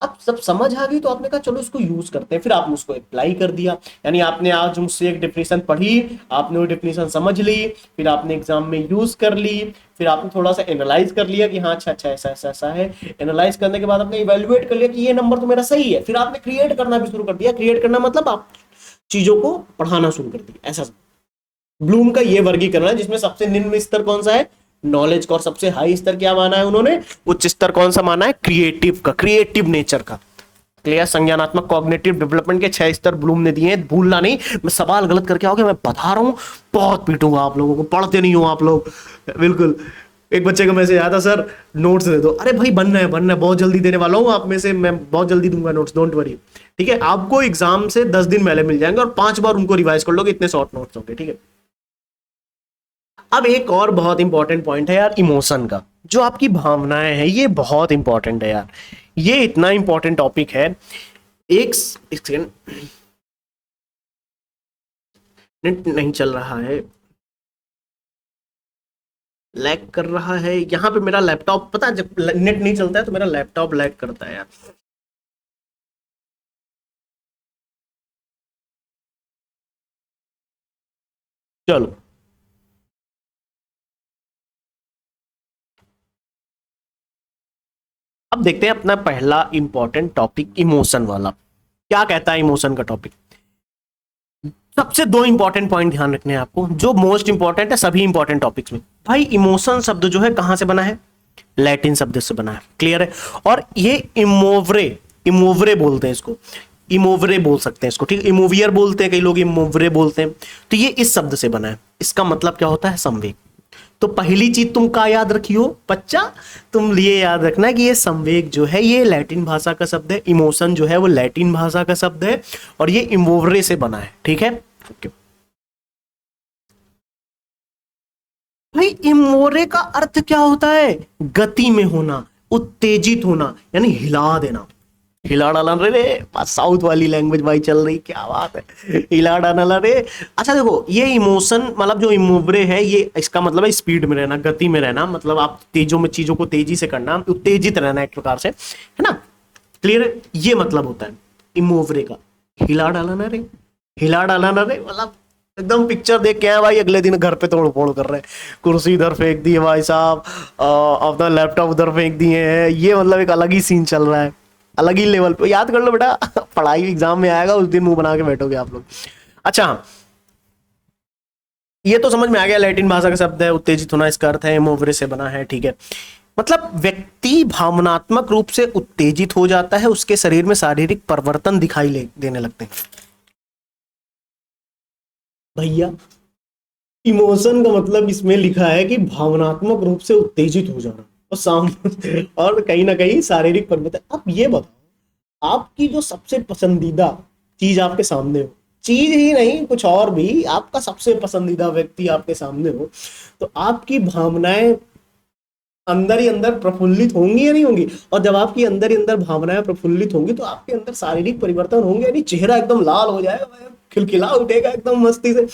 अब सब समझ आ गई तो आपने कहा चलो इसको यूज करते हैं, फिर आपने उसको अप्लाई कर दिया। यानी आपने आज मुझसे एक डेफिनेशन पढ़ी, आपने वो डेफिनेशन समझ ली, फिर आपने एग्जाम में यूज कर ली, फिर आपने थोड़ा सा एनालाइज कर लिया कि हाँ अच्छा अच्छा ऐसा ऐसा ऐसा है। एनालाइज करने के बाद आपने इवेल्युएट कर लिया कि ये नंबर तो मेरा सही है, फिर आपने क्रिएट करना भी शुरू कर दिया। क्रिएट करना मतलब आप चीजों को पढ़ाना शुरू कर दिया, ऐसा। ब्लूम का ये वर्गीकरण है जिसमें सबसे निम्न स्तर कौन सा है? नॉलेज का। और सबसे हाई स्तर क्या माना है उन्होंने? उच्च स्तर कौन सा माना है? क्रिएटिव का, क्रिएटिव नेचर का। क्लियर? संज्ञानात्मक कॉग्निटिव डेवलपमेंट के 6 स्तर ब्लूम ने दिए हैं, भूलना नहीं। मैं सवाल गलत करके आओगे मैं बता रहा हूं, बहुत पीटूंगा आप लोगों को, पढ़ते नहीं हो आप लोग बिल्कुल। एक बच्चे का मैसेज आया था, सर नोट्स दे दो। अरे भाई बनना है, बनना है, बहुत जल्दी देने वाला हूं, आप में से मैं बहुत जल्दी दूंगा नोट्स, डोंट वरी। ठीक है, आपको एग्जाम से 10 दिन पहले मिल जाएंगे, और 5 बार उनको रिवाइज कर लोगे, इतने शॉर्ट नोट्स होंगे। ठीक है, अब एक और बहुत इंपॉर्टेंट पॉइंट है यार, इमोशन का। जो आपकी भावनाएं हैं ये बहुत इंपॉर्टेंट है यार, ये इतना इंपॉर्टेंट टॉपिक है। एक सेकंड, नेट नहीं चल रहा है, लैग कर रहा है यहाँ पे मेरा लैपटॉप। पता है जब नेट नहीं चलता है तो मेरा लैपटॉप लैग करता है यार। चलो, अब देखते हैं अपना पहला इंपॉर्टेंट टॉपिक, इमोशन वाला। क्या कहता है इमोशन का टॉपिक? सबसे 2 इंपॉर्टेंट पॉइंट ध्यान रखने हैं आपको, जो मोस्ट इंपॉर्टेंट है सभी इंपॉर्टेंट टॉपिक्स में। भाई इमोशन शब्द जो है कहां से बना है? लैटिन शब्द से बना है, क्लियर है। और ये इमोवरे, इमोवरे बोलते हैं इसको, इमोवरे बोल सकते हैं इसको, ठीक है, इमोवियर बोलते हैं कई लोग, इमोवरे बोलते हैं। तो ये इस शब्द से बना है, इसका मतलब क्या होता है, संवेग। तो पहली चीज तुम क्या याद रखियो बच्चा, तुम ये याद रखना कि ये संवेग जो है ये लैटिन भाषा का शब्द है, इमोशन जो है वो लैटिन भाषा का शब्द है, और ये इमोवरे से बना है, ठीक है। ओके भाई, इमोरे का अर्थ क्या होता है, गति में होना, उत्तेजित होना, यानी हिला देना, हिला डाला रे, साउथ वाली लैंग्वेज भाई चल रही, क्या बात है, हिला डाला रे। अच्छा देखो, ये इमोशन मतलब जो इमोवरे है, ये इसका मतलब है स्पीड में रहना, गति में रहना, मतलब आप तेजों में चीजों को तेजी से करना, उत्तेजित रहना एक प्रकार से, है ना, क्लियर है, ये मतलब होता है इमोवरे का, हिला डाला ना रे, हिला डाला ना रे, मतलब एकदम पिक्चर देख के आए भाई, अगले दिन घर पे तोड़ फोड़ कर रहे हैं, कुर्सी इधर फेंक दी है भाई साहब, अपना लैपटॉप उधर फेंक दिए हैं, ये मतलब एक अलग ही सीन चल रहा है, अलग ही लेवल पे, याद कर लो बेटा, पढ़ाई एग्जाम में आएगा उस दिन मुंह बना के बैठोगे आप लोग। अच्छा, ये तो समझ में आ गया, लैटिन भाषा का शब्द है, उत्तेजित होना इसका अर्थ है, मोवरे से बना है, ठीक है। मतलब व्यक्ति भावनात्मक रूप से उत्तेजित हो जाता है, उसके शरीर में शारीरिक परिवर्तन दिखाई देने लगते हैं। भैया, इमोशन का मतलब इसमें लिखा है कि भावनात्मक रूप से उत्तेजित हो जाना और और कहीं ना कहीं शारीरिक परिवर्तन। अब ये बताओ, आपकी जो सबसे पसंदीदा चीज आपके सामने हो, चीज ही नहीं कुछ और भी, आपका सबसे पसंदीदा व्यक्ति आपके सामने हो, तो आपकी भावनाएं अंदर ही अंदर प्रफुल्लित होंगी या नहीं होंगी? और जब आपकी अंदर ही अंदर भावनाएं प्रफुल्लित होंगी तो आपके अंदर शारीरिक परिवर्तन होंगे, यानी चेहरा एकदम लाल हो जाएगा, खिलखिला उठेगा एकदम मस्ती से।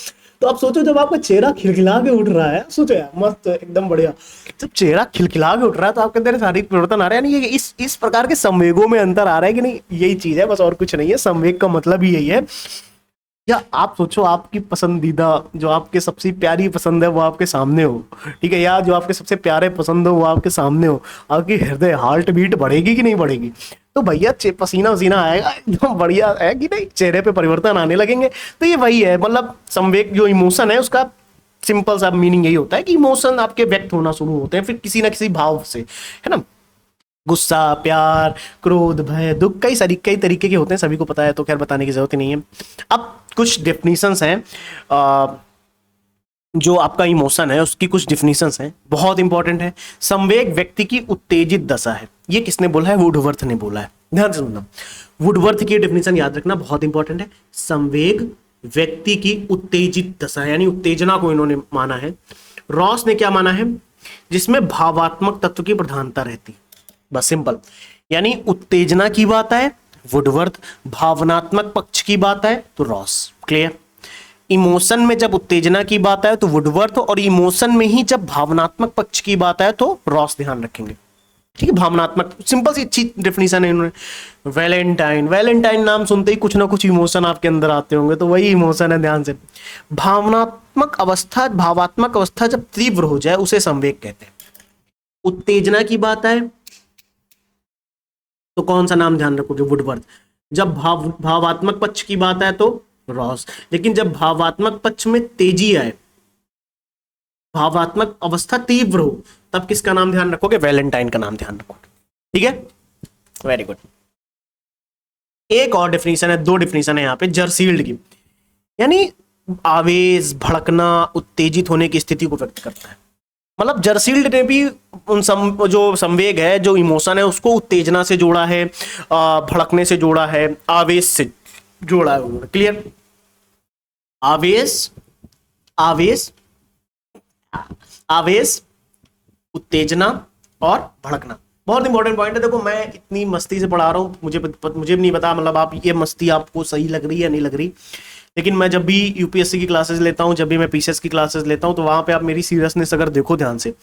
तो आप सोचो, जब आपका चेहरा खिलखिला के उठ रहा है, सोचो यार, मस्त एकदम बढ़िया, जब चेहरा खिलखिला के उठ रहा है तो आपके अंदर शारीरिक परिवर्तन आ रहा है, यानी इस प्रकार के संवेगों में अंतर आ रहा है कि नहीं, यही चीज है बस, और कुछ नहीं है, संवेग का मतलब ही यही है। या आप सोचो, आपकी पसंदीदा, जो आपके सबसे प्यारी पसंद है वो आपके सामने हो, ठीक है, या जो आपके सबसे प्यारे पसंद हो वो आपके सामने हो, आपकी हृदय हार्ट बीट बढ़ेगी कि नहीं बढ़ेगी? तो भैया पसीना वसीना आएगा, एकदम बढ़िया है कि नहीं, चेहरे पे परिवर्तन आने लगेंगे। तो ये वही है, मतलब संवेग जो इमोशन है उसका सिंपल सा मीनिंग यही होता है कि इमोशन आपके व्यक्त होना शुरू होते हैं फिर किसी ना किसी भाव से, है ना, गुस्सा, प्यार, क्रोध, भय, दुख, कई तरीके के होते हैं, सभी को पता है, तो खैर बताने की जरूरत ही नहीं है। अब कुछ डेफिनेशंस हैं, जो आपका इमोशन है उसकी कुछ डेफिनेशंस हैं, बहुत इंपॉर्टेंट है। संवेग व्यक्ति की उत्तेजित दशा है, ये किसने बोला है? वुडवर्थ ने बोला है, ध्यान से सुनना, वुडवर्थ की डेफिनेशन याद रखना, बहुत इंपॉर्टेंट है। संवेग व्यक्ति की उत्तेजित दशा, यानी उत्तेजना को इन्होंने माना है। रॉस ने क्या माना है? जिसमें भावात्मक तत्व की प्रधानता रहती, बस सिंपल, यानी उत्तेजना की बात है वुडवर्थ, भावनात्मक पक्ष की बात है तो रॉस, क्लियर। इमोशन में जब उत्तेजना की बात है तो वुडवर्थ, और इमोशन में ही जब भावनात्मक पक्ष की बात है तो रॉस, ध्यान रखेंगे, ठीक है। भावनात्मक, सिंपल सी अच्छी डेफिनेशन है इन्होंने। वैलेंटाइन, वैलेंटाइन नाम सुनते ही कुछ ना कुछ इमोशन आपके अंदर आते होंगे, तो वही इमोशन है, ध्यान से। भावनात्मक अवस्था, भावात्मक अवस्था जब तीव्र हो जाए उसे संवेग कहते हैं। उत्तेजना की बात है तो कौन सा नाम ध्यान रखोगे? वुडवर्थ। जब भावात्मक पक्ष की बात है तो रॉस। लेकिन जब भावात्मक पक्ष में तेजी आए, भावात्मक अवस्था तीव्र हो, तब किसका नाम ध्यान रखोगे? वैलेंटाइन का नाम ध्यान रखोगे, ठीक है, वेरी गुड। एक और डेफिनेशन है, दो डेफिनेशन है यहाँ पे जर्सील्ड की, यानी आवेश, भड़कना, उत्तेजित होने की स्थिति को व्यक्त करता है। मतलब जर्सील्ड ने भी जो संवेग है, जो इमोशन है, उसको उत्तेजना से जोड़ा है, भड़कने से जोड़ा है, आवेश से जोड़ा है उन्होंने, क्लियर। आवेश, आवेश, आवेश, उत्तेजना और भड़कना, बहुत इंपॉर्टेंट पॉइंट है। देखो मैं इतनी मस्ती से पढ़ा रहा हूँ, मुझे भी नहीं पता, मतलब आप ये मस्ती आपको सही लग रही है या नहीं लग रही, लेकिन मैं जब भी यूपीएससी की क्लासेस लेता हूं, जब भी मैं पीसीएस की क्लासेस लेता हूं, तो वहां पे आप मेरी सीरियसनेस अगर देखो ध्यान से,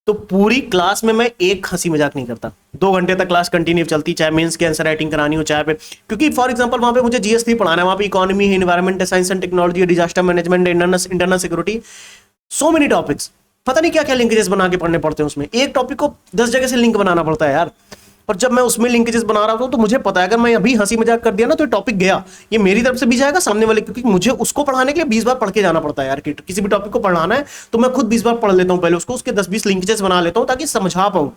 तो पूरी क्लास में मैं एक हंसी मजाक नहीं करता। 2 घंटे तक क्लास कंटिन्यू चलती, चाहे मेंस की आंसर राइटिंग करानी हो, चाहे पे, क्योंकि फॉर एग्जांपल वहां पे मुझे जीएस3 पढ़ाना है, वहां पे इकोनॉमी है, एनवायरमेंट है, science and technology, disaster management, internal security, so many topics, पता नहीं क्या क्या लिंकेजेस बना के पढ़ने पड़ते हैं उसमें, एक टॉपिक को 10 जगह से लिंक बनाना पड़ता है यार। पर जब मैं उसमें लिंकेजेस बना रहा हूं तो मुझे पता है अगर मैं अभी हंसी मजाक कर दिया ना तो ये टॉपिक गया, ये मेरी तरफ से भी जाएगा सामने वाले, क्योंकि मुझे उसको पढ़ाने के लिए 20 बार पढ़ के जाना पड़ता है यार। किसी भी टॉपिक को पढ़ाना है तो मैं खुद 20 बार पढ़ लेता हूं पहले उसको, उसके 10-20 लिंकेजेस बना लेता हूं ताकि समझा पाऊं।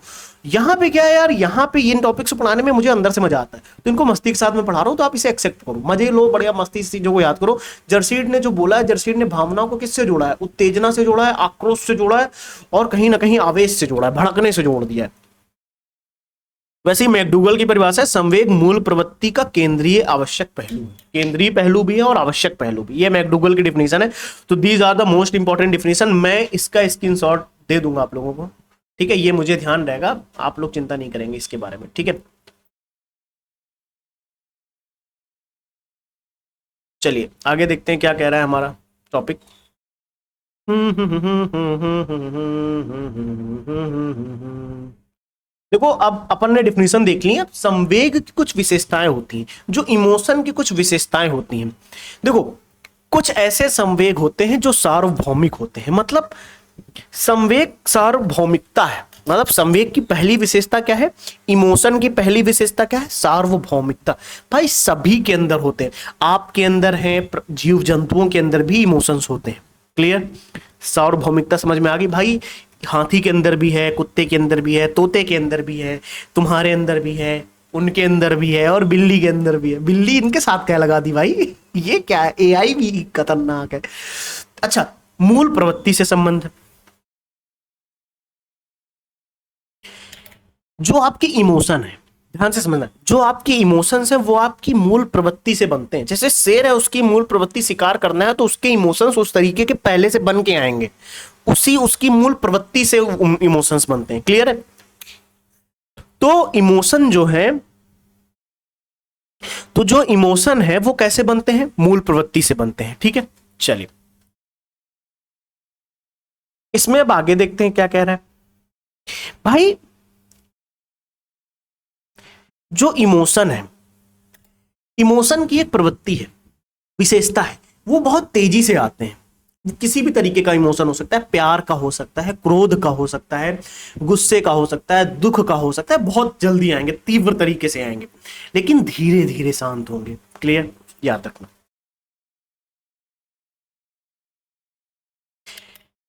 यहां पे क्या है यार, यहां पे इन टॉपिक्स को पढ़ाने में मुझे अंदर से मजा आता है, तो इनको मस्ती के साथ में पढ़ा रहा हूं, तो आप इसे एक्सेप्ट करो, मजे लो, बढ़िया मस्ती से चीजों को याद करो। जर्सीड ने जो बोला है, जर्सीड ने भावनाओं को किससे जोड़ा है? उत्तेजना से जोड़ा है, आक्रोश से जोड़ा है, और कहीं ना कहीं आवेश से जोड़ा है, भड़कने से जोड़ दिया है। वैसे ही मैकडूगल की परिभाषा है, संवेग मूल प्रवृत्ति का केंद्रीय आवश्यक पहलू है। केंद्रीय पहलू भी है और आवश्यक पहलू भी, ये मैकडूगल की डिफिनेशन है। तो these are the most important definition. मैं इसका स्क्रीनशॉट दे दूंगा आप लोगों को, ठीक है, ये मुझे ध्यान रहेगा, आप लोग चिंता नहीं करेंगे इसके बारे में, ठीक है। चलिए आगे देखते हैं क्या कह रहा है हमारा टॉपिक। देखो अब अपन ने डिफिनेशन देख ली है। संवेग की कुछ विशेषताएं होती हैं, जो इमोशन की कुछ विशेषताएं होती हैं। देखो कुछ ऐसे संवेग होते हैं जो सार्वभौमिक होते हैं, मतलब संवेग सार्वभौमिकता है। मतलब संवेग की पहली विशेषता क्या है? इमोशन की पहली विशेषता क्या है? सार्वभौमिकता। भाई सभी के अंदर होते हैं, आपके अंदर है, जीव जंतुओं के अंदर भी इमोशंस होते हैं। क्लियर? सार्वभौमिकता समझ में आ गई भाई? हाथी के अंदर भी है, कुत्ते के अंदर भी है, तोते के अंदर भी है, तुम्हारे अंदर भी है, उनके अंदर भी है, और बिल्ली के अंदर भी है। बिल्ली इनके साथ क्या लगा दी भाई? ये क्या है? एआई भी खतरनाक है। अच्छा, मूल प्रवृत्ति से संबंध, जो आपकी इमोशन है, ध्यान से समझना, जो आपकी इमोशंस है वो आपकी मूल प्रवृत्ति से बनते हैं। जैसे शेर है, उसकी मूल प्रवृत्ति शिकार करना है, तो उसके इमोशंस उस तरीके के पहले से बन के आएंगे, उसी उसकी मूल प्रवृत्ति से इमोशंस बनते हैं। क्लियर है? तो इमोशन जो है, तो जो इमोशन है वो कैसे बनते हैं? मूल प्रवृत्ति से बनते हैं। ठीक है, चलिए इसमें अब आगे देखते हैं क्या कह रहा है भाई। जो इमोशन है, इमोशन की एक प्रवृत्ति है, विशेषता है, वो बहुत तेजी से आते हैं। किसी भी तरीके का इमोशन हो सकता है, प्यार का हो सकता है, क्रोध का हो सकता है, गुस्से का हो सकता है, दुख का हो सकता है, बहुत जल्दी आएंगे, तीव्र तरीके से आएंगे, लेकिन धीरे धीरे शांत होंगे। क्लियर? याद रखना,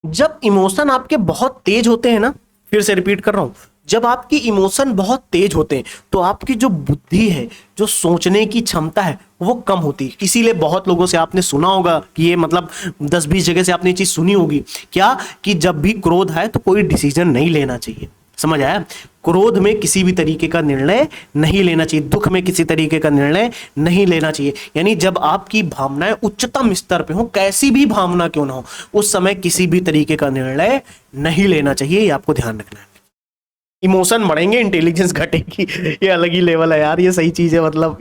जब इमोशन आपके बहुत तेज होते हैं ना, फिर से रिपीट कर रहा हूं, जब आपकी इमोशन बहुत तेज होते हैं तो आपकी जो बुद्धि है, जो सोचने की क्षमता है, वो कम होती है। इसीलिए बहुत लोगों से आपने सुना होगा कि ये मतलब 10-20 जगह से आपने ये चीज सुनी होगी, क्या कि जब भी क्रोध है तो कोई डिसीजन नहीं लेना चाहिए। समझ आया? क्रोध में किसी भी तरीके का निर्णय नहीं लेना चाहिए, दुख में किसी तरीके का निर्णय नहीं लेना चाहिए। यानी जब आपकी भावनाएं उच्चतम स्तर पे हो, कैसी भी भावना क्यों ना हो, उस समय किसी भी तरीके का निर्णय नहीं लेना चाहिए। ये आपको ध्यान रखना है। इमोशन बढ़ेंगे, इंटेलिजेंस घटेगी, ये अलग ही लेवल है यार, ये सही चीज है। मतलब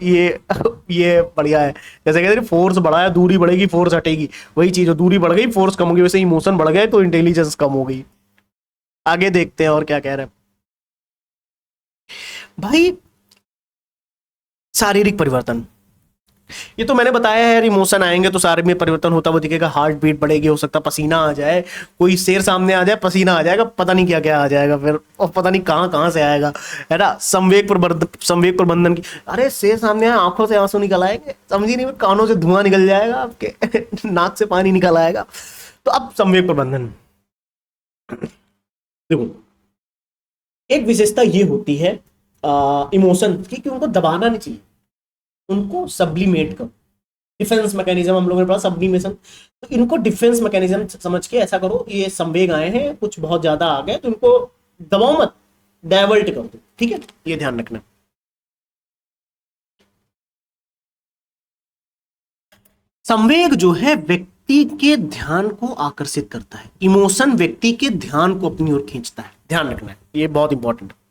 ये बढ़िया है। जैसे कहते हैं फोर्स बढ़ा है, दूरी बढ़ेगी, फोर्स हटेगी, वही चीज है। दूरी बढ़ गई, फोर्स कम होगी, वैसे इमोशन बढ़ गए तो इंटेलिजेंस कम हो गई। आगे देखते हैं और क्या कह रहे हैं भाई। शारीरिक परिवर्तन, ये तो मैंने बताया है यार, इमोशन आएंगे तो सारे में परिवर्तन होता हुआ दिखेगा। हार्ट बीट बढ़ेगी, हो सकता है पसीना आ जाए, कोई शेर सामने आ जाए, पसीना आ जाएगा, पता नहीं क्या क्या आ जाएगा फिर, और पता नहीं कहां कहां से आएगा, है ना। संवेग प्रबंधन की, अरे शेर सामने आए, आंखों से आंसू निकल आएंगे, समझी नहीं, कानों से धुआं निकल जाएगा आपके नाक से पानी निकल आएगा। तो अब संवेग प्रबंधन, देखो एक विशेषता ये होती है इमोशन की कि उनको दबाना नहीं चाहिए, उनको सब्लिमेट करो। डिफेंस मैकेनिज्म हम लोगों ने पढ़ा, सब्लिमेशन। तो इनको डिफेंस मैकेनिज्म समझ के ऐसा करो, ये संवेग आए हैं, कुछ बहुत ज्यादा आ गए, तो इनको दबाओ मत, डाइवर्ट कर दो। ठीक है, ये ध्यान रखना। संवेग जो है व्यक्ति के ध्यान को आकर्षित करता है, इमोशन व्यक्ति के ध्यान को अपनी ओर खींचता है। ध्यान रखना है, ये बहुत इंपॉर्टेंट है।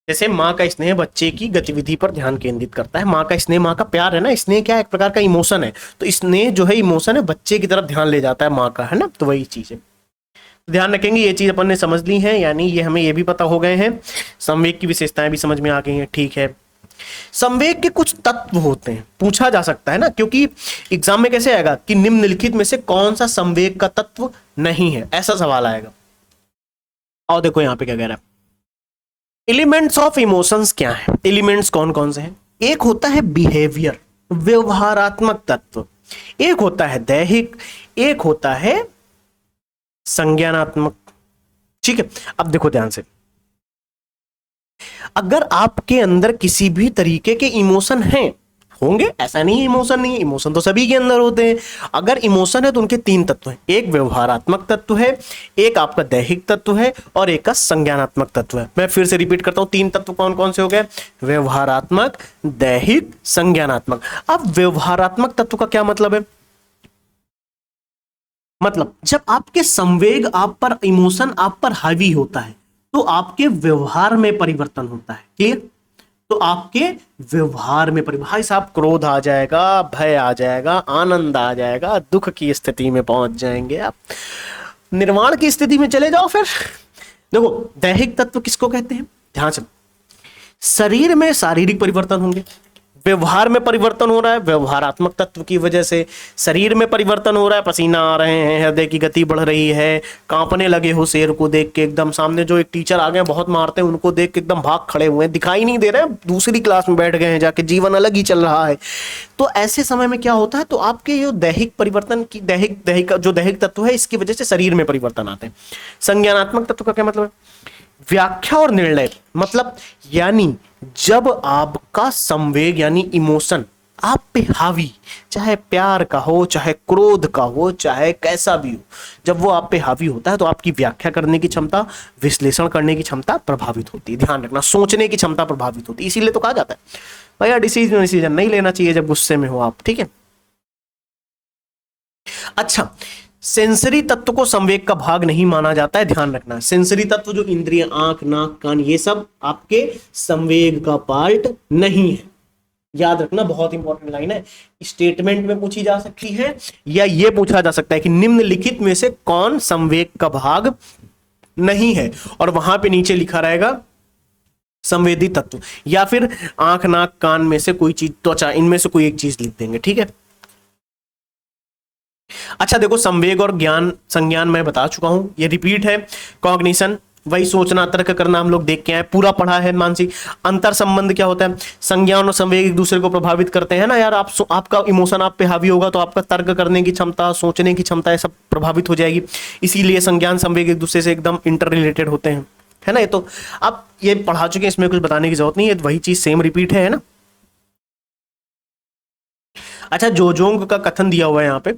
जैसे माँ का स्नेह बच्चे की गतिविधि पर ध्यान केंद्रित करता है, माँ का स्नेह, माँ का प्यार है ना, स्नेह क्या है? एक प्रकार का इमोशन है। तो स्नेह जो है इमोशन है, बच्चे की तरफ ध्यान ले जाता है माँ का, है ना। तो वही चीज है, ध्यान रखेंगे। ये चीज अपन ने समझ ली है, यानी ये हमें ये भी पता हो गए हैं, संवेग की विशेषताएं भी समझ में आ गई हैं। ठीक है, संवेग के कुछ तत्व होते हैं, पूछा जा सकता है ना, क्योंकि एग्जाम में कैसे आएगा कि निम्नलिखित में से कौन सा संवेग का तत्व नहीं है, ऐसा सवाल आएगा। और देखो यहाँ पे क्या कह रहा है, एलिमेंट्स ऑफ इमोशंस क्या है? एलिमेंट्स कौन कौन से हैं? एक होता है बिहेवियर, व्यवहारात्मक तत्व, एक होता है दैहिक, एक होता है संज्ञानात्मक। ठीक है, अब देखो ध्यान से, अगर आपके अंदर किसी भी तरीके के इमोशन हैं, होंगे, ऐसा नहीं है इमोशन नहीं है, इमोशन तो सभी के अंदर होते हैं। अगर इमोशन है तो उनके तीन तत्व हैं, एक व्यवहारात्मक तत्व है, एक आपका दैहिक तत्व है, और एक का संज्ञानात्मक तत्व है। मैं फिर से रिपीट करता हूं, तीन तत्व कौन कौन से हो गए? व्यवहारात्मक, दैहिक, संज्ञानात्मक। अब व्यवहारात्मक तत्व का क्या मतलब है? मतलब जब आपके संवेग आप पर, इमोशन आप पर हावी होता है, तो आपके व्यवहार में परिवर्तन होता है। क्लियर? तो आपके व्यवहार में परिवर्तन, भाई साहब क्रोध आ जाएगा, भय आ जाएगा, आनंद आ जाएगा, दुख की स्थिति में पहुंच जाएंगे आप, निर्वाण की स्थिति में चले जाओ। फिर देखो, दैहिक तत्व किसको कहते हैं? ध्यान से, शरीर में शारीरिक परिवर्तन होंगे, व्यवहार में परिवर्तन हो रहा है, व्यवहारात्मक तत्व की वजह से शरीर में परिवर्तन हो रहा है, पसीना आ रहे हैं, हृदय की गति बढ़ रही है, कांपने लगे हो शेर को देख के, एकदम सामने जो एक टीचर आ गए बहुत मारते हैं उनको देख के एकदम भाग खड़े हुए हैं, दिखाई नहीं दे रहे हैं, दूसरी क्लास में बैठ गए हैं जाके, जीवन अलग ही चल रहा है। तो ऐसे समय में क्या होता है? तो आपके जो दैहिक परिवर्तन की, दैहिक तत्व है, इसकी वजह से शरीर में परिवर्तन आते हैं। संज्ञानात्मक तत्व का क्या मतलब है? व्याख्या और निर्णय, मतलब यानी जब आपका संवेग यानी इमोशन आप पे हावी, चाहे प्यार का हो, चाहे क्रोध का हो, चाहे कैसा भी हो, जब वो आप पे हावी होता है तो आपकी व्याख्या करने की क्षमता, विश्लेषण करने की क्षमता प्रभावित होती है। ध्यान रखना, सोचने की क्षमता प्रभावित होती है। इसीलिए तो कहा जाता है भैया डिसीजन नहीं लेना चाहिए जब गुस्से में हो आप। ठीक है, अच्छा, सेंसरी तत्व को संवेग का भाग नहीं माना जाता है। ध्यान रखना, सेंसरी तत्व जो इंद्रिय, आंख, नाक, कान, ये सब आपके संवेग का पार्ट नहीं है। याद रखना, बहुत इंपॉर्टेंट लाइन है, स्टेटमेंट में पूछी जा सकती है, या ये पूछा जा सकता है कि निम्नलिखित में से कौन संवेग का भाग नहीं है, और वहां पे नीचे लिखा रहेगा संवेदी तत्व, या फिर आंख, नाक, कान में से कोई चीज, त्वचा, इनमें से कोई एक चीज लिख देंगे। ठीक है, अच्छा देखो, संवेग और ज्ञान, संज्ञान मैं बता चुका हूं, ये रिपीट है। कॉग्निशन, वही सोचना, तर्क करना, हम लोग देख के आए, पूरा पढ़ा है। मानसिक अंतर संबंध क्या होता है? संज्ञान और संवेग एक दूसरे को प्रभावित करते हैं ना यार। आपका इमोशन आप पे हावी होगा तो आपका तर्क करने की क्षमता, सोचने की क्षमता, ये सब प्रभावित हो जाएगी। इसीलिए संज्ञान संवेग एक दूसरे से एकदम इंटर रिलेटेड होते हैं, है ना। ये तो आप ये पढ़ा चुके हैं, इसमें कुछ बताने की जरूरत नहीं है, वही चीज सेम रिपीट है ना। अच्छा, जोजोंग का कथन दिया हुआ है यहाँ पे,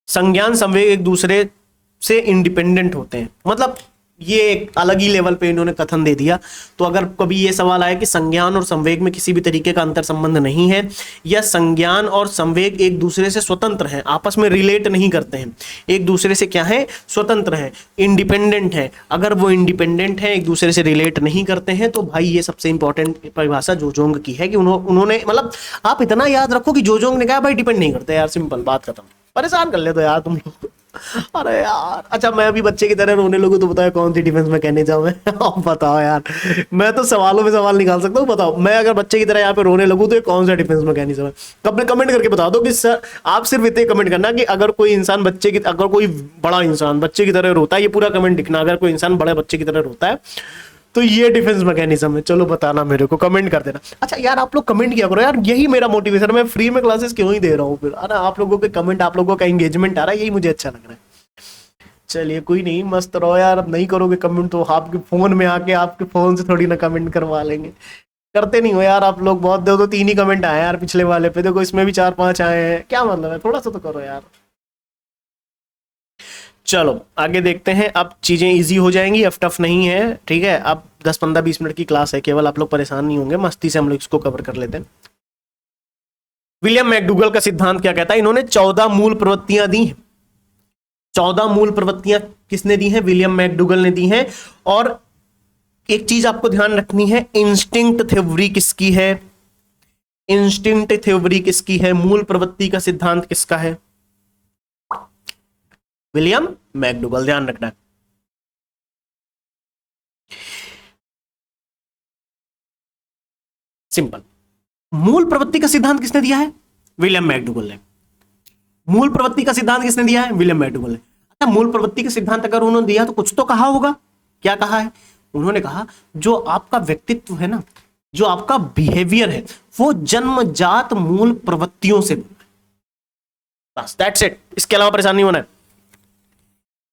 संज्ञान संवेग एक दूसरे से इंडिपेंडेंट होते हैं, मतलब ये एक अलग ही लेवल पे इन्होंने कथन दे दिया। तो अगर कभी ये सवाल आए कि संज्ञान और संवेग में किसी भी तरीके का अंतर संबंध नहीं है, या संज्ञान और संवेग एक दूसरे से स्वतंत्र हैं, आपस में रिलेट नहीं करते हैं, एक दूसरे से क्या है? स्वतंत्र हैं, इंडिपेंडेंट हैं। अगर वो इंडिपेंडेंट हैं, एक दूसरे से रिलेट नहीं करते हैं, तो भाई ये सबसे इंपॉर्टेंट परिभाषा जोजोंग की है कि उन्होंने मतलब आप इतना याद रखो कि जोजोंग ने कहा भाई डिपेंड नहीं करते यार, सिंपल बात खत्म। परेशान कर ले तो यार तुम लोग। अरे यार, अच्छा मैं अभी बच्चे की तरह रोने लगूं तो बताओ कौन सी डिफेंस में कहने जाऊं मैं? बताओ यार, मैं तो सवालों में सवाल निकाल सकता हूँ। बताओ, मैं अगर बच्चे की तरह यहाँ पे रोने लगूं तो ये कौन सा डिफेंस में कहने जाऊं? अपने कमेंट करके बता दो कि सर, आप सिर्फ इतने कमेंट करना कि अगर कोई इंसान बच्चे की, अगर कोई बड़ा इंसान बच्चे की तरह रोता है, ये पूरा कमेंट लिखना, अगर कोई इंसान बड़े बच्चे की तरह रोता है तो ये डिफेंस मैकेनिज्म है। चलो बताना मेरे को, कमेंट कर देना। अच्छा यार, आप लोग कमेंट किया करो यार, यही मेरा मोटिवेशन है। मैं फ्री में क्लासेस क्यों ही दे रहा हूँ फिर? अरे आप लोगों के कमेंट, आप लोगों का एंगेजमेंट आ रहा है, यही मुझे अच्छा लग रहा है। चलिए कोई नहीं, मस्त रहो यार। अब नहीं करोगे कमेंट तो आपके फोन में आके आपके फोन से थोड़ी ना कमेंट करवा लेंगे। करते नहीं हो यार आप लोग, बहुत दो 3 ही कमेंट आए यार पिछले वाले पे, देखो इसमें भी 4-5 आए हैं, क्या मतलब है? थोड़ा सा तो करो यार। चलो आगे देखते हैं, अब चीजें इजी हो जाएंगी, अब टफ नहीं है। ठीक है, अब 10-15-20 मिनट की क्लास है केवल, आप लोग परेशान नहीं होंगे, मस्ती से हम लोग इसको कवर कर लेते हैं। विलियम मैकडूगल का सिद्धांत क्या कहता है? इन्होंने 14 मूल प्रवृत्तियां दी हैं। 14 मूल प्रवृत्तियां किसने दी हैं? विलियम मैकडूगल ने दी हैं। और एक चीज आपको ध्यान रखनी है, इंस्टिंक्ट थ्योरी किसकी है? इंस्टिंक्ट थ्योरी किसकी है? मूल प्रवृत्ति का सिद्धांत किसका है? विलियम मैकडूगल, ध्यान रखना। सिंपल, मूल प्रवृत्ति का सिद्धांत किसने दिया है? विलियम मैकडूगल ने। मूल प्रवृत्ति का सिद्धांत किसने दिया है? विलियम मैकडूगल ने। अच्छा, मूल प्रवृत्ति का सिद्धांत अगर उन्होंने दिया तो कुछ तो कहा होगा, क्या कहा है? उन्होंने कहा जो आपका व्यक्तित्व है ना, जो आपका बिहेवियर है, वो जन्मजात मूल प्रवृत्तियों से बना है। बस दैट्स इट, इसके अलावा परेशान नहीं होना है।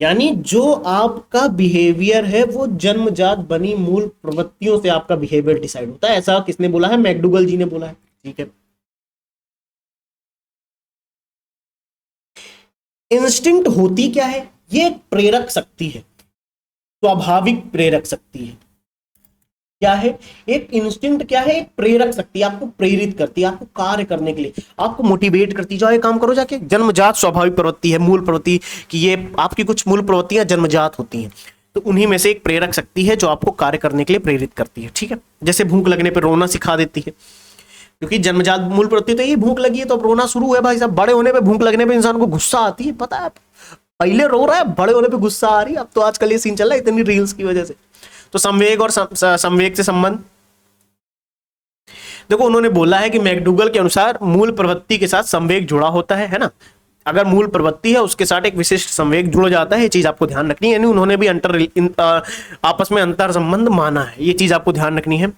यानी जो आपका बिहेवियर है वो जन्मजात बनी मूल प्रवृत्तियों से आपका बिहेवियर डिसाइड होता है। ऐसा किसने बोला है? मैकडूगल जी ने बोला है। ठीक है, इंस्टिंक्ट होती क्या है? ये एक प्रेरक शक्ति है, स्वाभाविक प्रेरक शक्ति है। क्या है? एक इंस्टिंक्ट क्या है? एक प्रेरक शक्ति, आपको प्रेरित करती है, आपको कार्य करने के लिए, आपको मोटिवेट करती है, जाओ ये काम करो जाके। जन्मजात स्वाभाविक प्रवृत्ति है, मूल प्रवृत्ति कि ये आपकी कुछ मूल प्रवृत्तियां जन्मजात होती हैं, तो उन्हीं में से एक प्रेरक शक्ति है जो आपको कार्य करने के लिए प्रेरित करती है। ठीक है, जैसे भूख लगने पर रोना सिखा देती है, क्योंकि जन्मजात मूल प्रवृत्ति तो ये भूख लगी है तो अब रोना शुरू है भाई साहब। बड़े होने पे भूख लगने पे इंसान को गुस्सा आती है, पता है? पहले रो रहा है, बड़े होने पे गुस्सा आ रही है। अब तो आजकल ये सीन चल रहा है इतनी रील्स की वजह से। तो संवेग और संवेग से संबंध देखो, उन्होंने बोला है कि मैकडूगल के अनुसार मूल प्रवृत्ति के साथ संवेग जुड़ा होता है ना। अगर मूल प्रवृत्ति है उसके साथ एक विशिष्ट संवेग जुड़ जाता है, ये चीज आपको ध्यान रखनी है। यानी उन्होंने भी आपस में अंतर संबंध माना है, ये चीज आपको ध्यान रखनी है।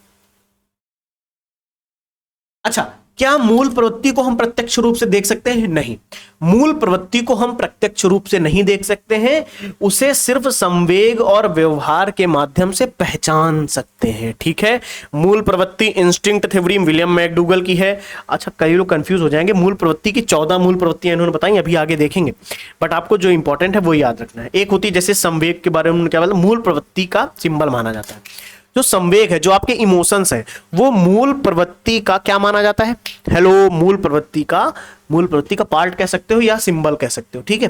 अच्छा, क्या मूल प्रवृत्ति को हम प्रत्यक्ष रूप से देख सकते हैं? नहीं, मूल प्रवृत्ति को हम प्रत्यक्ष रूप से नहीं देख सकते हैं, उसे सिर्फ संवेग और व्यवहार के माध्यम से पहचान सकते हैं। ठीक है, मूल प्रवृत्ति इंस्टिंक्ट थ्योरी विलियम मैकडूगल की है। अच्छा, कई लोग कंफ्यूज हो जाएंगे, मूल प्रवृत्ति की 14 मूल प्रवृत्तियां इन्होंने बताई, अभी आगे देखेंगे, बट आपको जो इंपॉर्टेंट है वो याद रखना है। एक होती जैसे संवेग के बारे में उन्होंने क्या बोला, मूल प्रवृत्ति का सिंबल माना जाता है। जो संवेग है, जो आपके इमोशंस है, वो मूल प्रवृत्ति का क्या माना जाता है? हेलो, मूल प्रवृत्ति का पार्ट कह सकते हो या सिंबल कह सकते हो। ठीक है,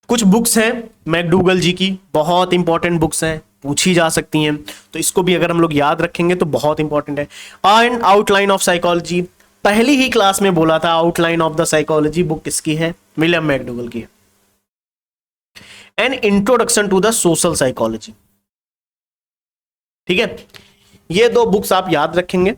कुछ बुक्स हैं मैकडूगल जी की, बहुत इंपॉर्टेंट बुक्स हैं, पूछी जा सकती हैं, तो इसको भी अगर हम लोग याद रखेंगे तो बहुत इंपॉर्टेंट है। एंड आउटलाइन ऑफ साइकोलॉजी, पहली ही क्लास में बोला था, outline of the psychology book किसकी है? विलियम मैकडूगल की है। An introduction to the social psychology. ठीक है, ये दो बुक्स आप याद रखेंगे,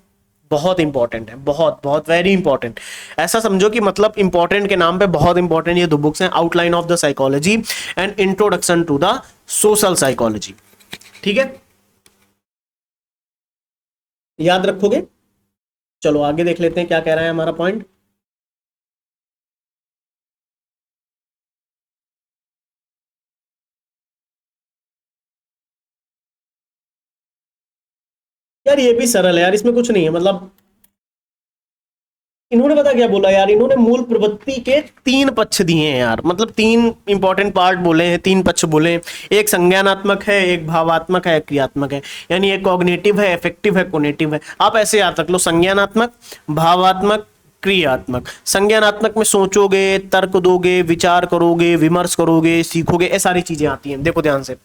बहुत इंपॉर्टेंट है, बहुत बहुत वेरी इंपॉर्टेंट। ऐसा समझो कि मतलब इंपॉर्टेंट के नाम पे बहुत इंपॉर्टेंट ये दो बुक्स हैं, outline of the psychology and introduction to the social psychology. ठीक है, याद रखोगे? चलो आगे देख लेते हैं क्या कह रहा है हमारा पॉइंट। यार ये भी सरल है यार, इसमें कुछ नहीं है। मतलब इन्होंने पता क्या बोला यार, इन्होंने मूल प्रवृत्ति के 3 पक्ष दिए हैं यार, मतलब 3 इंपॉर्टेंट पार्ट बोले हैं, 3 पक्ष बोले हैं। एक संज्ञानात्मक है, एक भावात्मक है, एक क्रियात्मक है। यानी एक कॉग्निटिव है, अफेक्टिव है, कोनेटिव है। आप ऐसे याद रख लो, संज्ञानात्मक, भावात्मक, क्रियात्मक। संज्ञानात्मक में सोचोगे, तर्क दोगे, विचार करोगे, विमर्श करोगे, सीखोगे, ये सारी चीजें आती हैं। देखो ध्यान से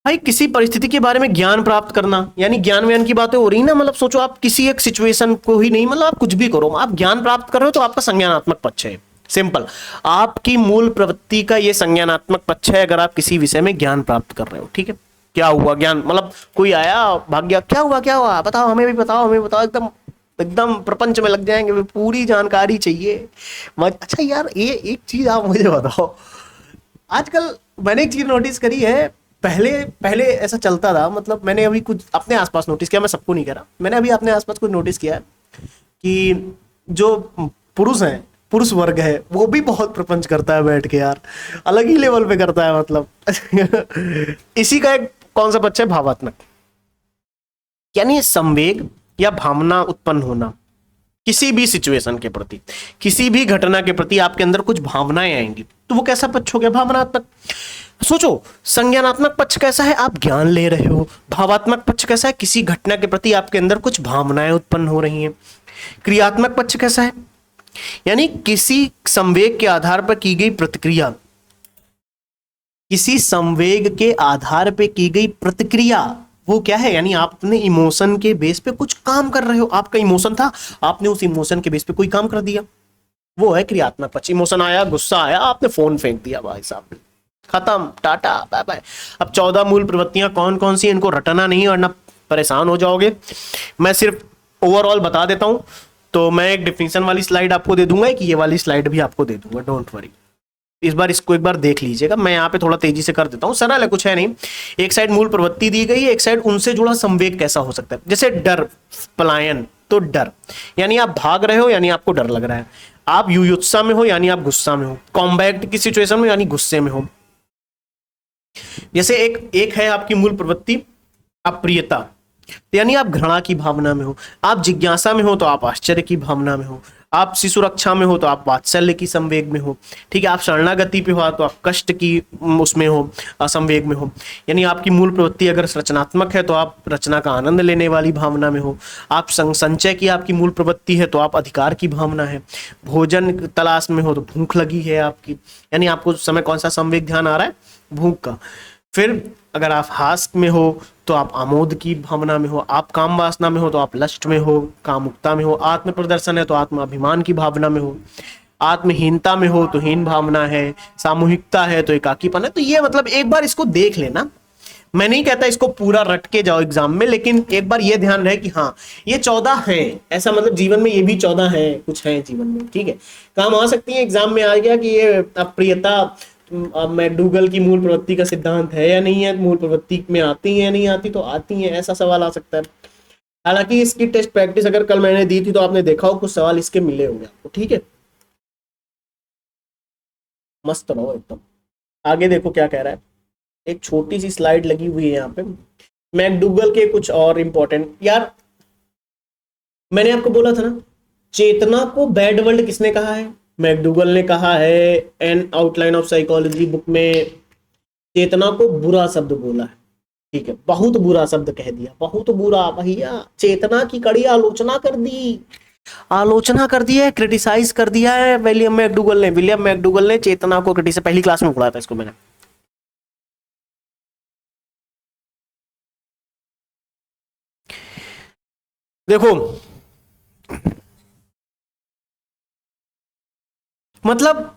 भाई, किसी परिस्थिति के बारे में ज्ञान प्राप्त करना, यानी ज्ञान व्यान की बातें हो रही ना। मतलब सोचो, आप किसी एक सिचुएशन को ही नहीं, मतलब आप कुछ भी करो, आप ज्ञान प्राप्त कर रहे हो तो आपका संज्ञानात्मक पक्ष है। सिंपल, आपकी मूल प्रवृत्ति का ये संज्ञानात्मक पक्ष है अगर आप किसी विषय में ज्ञान प्राप्त कर रहे हो। ठीक है, क्या हुआ ज्ञान, मतलब कोई आया भाग गया, क्या हुआ क्या हुआ, बताओ हमें भी बताओ, हमें बताओ, एकदम एकदम प्रपंच में लग जाएंगे, पूरी जानकारी चाहिए। अच्छा यार, ये एक चीज आप मुझे बताओ, आजकल मैंने एक चीज नोटिस करी है, पहले पहले ऐसा चलता था, मतलब मैंने अभी कुछ अपने आसपास नोटिस किया, मैं सबको नहीं कह रहा, मैंने अभी अपने आसपास कुछ नोटिस किया है कि जो पुरुष हैं, पुरुष वर्ग है, वो भी बहुत प्रपंच करता है बैठ के यार, अलग ही लेवल पे करता है मतलब। इसी का एक कौन सा पक्ष है? भावात्मक, यानी संवेग या भावना उत्पन्न होना किसी भी सिचुएशन के प्रति, किसी भी घटना के प्रति आपके अंदर कुछ भावनाएं आएंगी, तो वो कैसा पक्ष हो गया? भावनात्मक। सोचो, संज्ञानात्मक पक्ष कैसा है? आप ज्ञान ले रहे हो। भावात्मक पक्ष कैसा है? किसी घटना के प्रति आपके अंदर कुछ भावनाएं उत्पन्न हो रही हैं। क्रियात्मक पक्ष कैसा है? यानी किसी संवेग के आधार पर की गई प्रतिक्रिया, किसी संवेग के आधार पर की गई प्रतिक्रिया, वो क्या है? यानी आप अपने इमोशन के बेस पे कुछ काम कर रहे हो, आपका इमोशन था, आपने उस इमोशन के बेस पे कोई काम कर दिया, वो है क्रियात्मक पक्ष। इमोशन आया, गुस्सा आया, आपने फोन फेंक दिया, भाई साहब खत्म, टाटा बाय बाय। अब 14 मूल प्रवृत्तियां कौन कौन सी, इनको रटना नहीं वरना परेशान हो जाओगे। मैं सिर्फ ओवरऑल बता देता हूं, तो मैं एक डिफिनेशन वाली स्लाइड आपको दे दूंगा कि ये वाली स्लाइड भी आपको दे दूंगा, डोंट वरी। इस बार इसको एक बार देख लीजिएगा, मैं यहाँ पे थोड़ा तेजी से कर देता हूँ, सरल है, कुछ है नहीं। एक साइड मूल प्रवृत्ति दी गई है, एक साइड उनसे जुड़ा संवेग कैसा हो सकता है। जैसे डर, पलायन, तो डर यानी आप भाग रहे हो, यानी आपको डर लग रहा है। आप युयुत्सा में हो, यानी आप गुस्सा में हो। कॉम्बैट की सिचुएशन में, यानी गुस्से में हो। जैसे एक है आपकी मूल प्रवृत्ति अप्रियता, तो यानी आप घृणा की भावना में हो। आप जिज्ञासा में हो तो आप आश्चर्य की भावना में हो। आप शिशु रक्षा में हो तो आप वात्सल्य की संवेग में हो। ठीक है, आप शरणागति पे हो तो आप कष्ट की उसमें हो, संवेग में हो। यानी आपकी मूल प्रवृत्ति अगर रचनात्मक है तो आप रचना का आनंद लेने वाली भावना में हो। आप संचय की आपकी मूल प्रवृत्ति है तो आप अधिकार की भावना है। भोजन तलाश में हो तो भूख लगी है आपकी, यानी आपको उस समय कौन सा संवेग ध्यान आ रहा है, भूख का। फिर अगर आप हास में हो तो आप आमोद की भावना में हो। आप काम वासना में हो तो आप लस्ट में हो, कामुकता में हो। आत्म प्रदर्शन है तो आत्म अभिमान की भावना में हो। आत्महीनता में हो तो हीन भावना है। सामूहिकता है तो एकाकीपन है। तो ये मतलब एक बार इसको देख लेना, मैं नहीं कहता इसको पूरा रट के जाओ एग्जाम में, लेकिन एक बार ये ध्यान रहे कि हाँ ये 14 है, ऐसा मतलब जीवन में ये भी 14 है, कुछ है जीवन में। ठीक है, काम आ सकती है, एग्जाम में आ गया कि ये अप्रियता मैकडूगल की मूल प्रवृत्ति का सिद्धांत है या नहीं है, मूल प्रवृत्ति में आती है या नहीं आती, तो आती है, ऐसा सवाल आ सकता है। हालांकि इसकी टेस्ट प्रैक्टिस अगर कल मैंने दी थी तो आपने देखा हो कुछ सवाल इसके मिले होंगे आपको। ठीक है, मस्त रहो एकदम। आगे देखो क्या कह रहा है, एक छोटी सी स्लाइड लगी हुई है यहाँ पे मैकडूगल के कुछ और इंपॉर्टेंट। यार मैंने आपको बोला था ना, चेतना को बैड वर्ल्ड किसने कहा है, मैकडूगल ने कहा है। N outline of psychology book में चेतना को बुरा शब्द बोला है। ठीक है, बहुत बुरा शब्द कह दिया, बहुत बुरा भैया। चेतना की कड़ी आलोचना कर दी, आलोचना कर दी है, क्रिटिसाइज कर दिया है विलियम मैकडूगल ने चेतना को क्रिटिसाइज, पहली क्लास में पढ़ा था इसको मैंने। देखो मतलब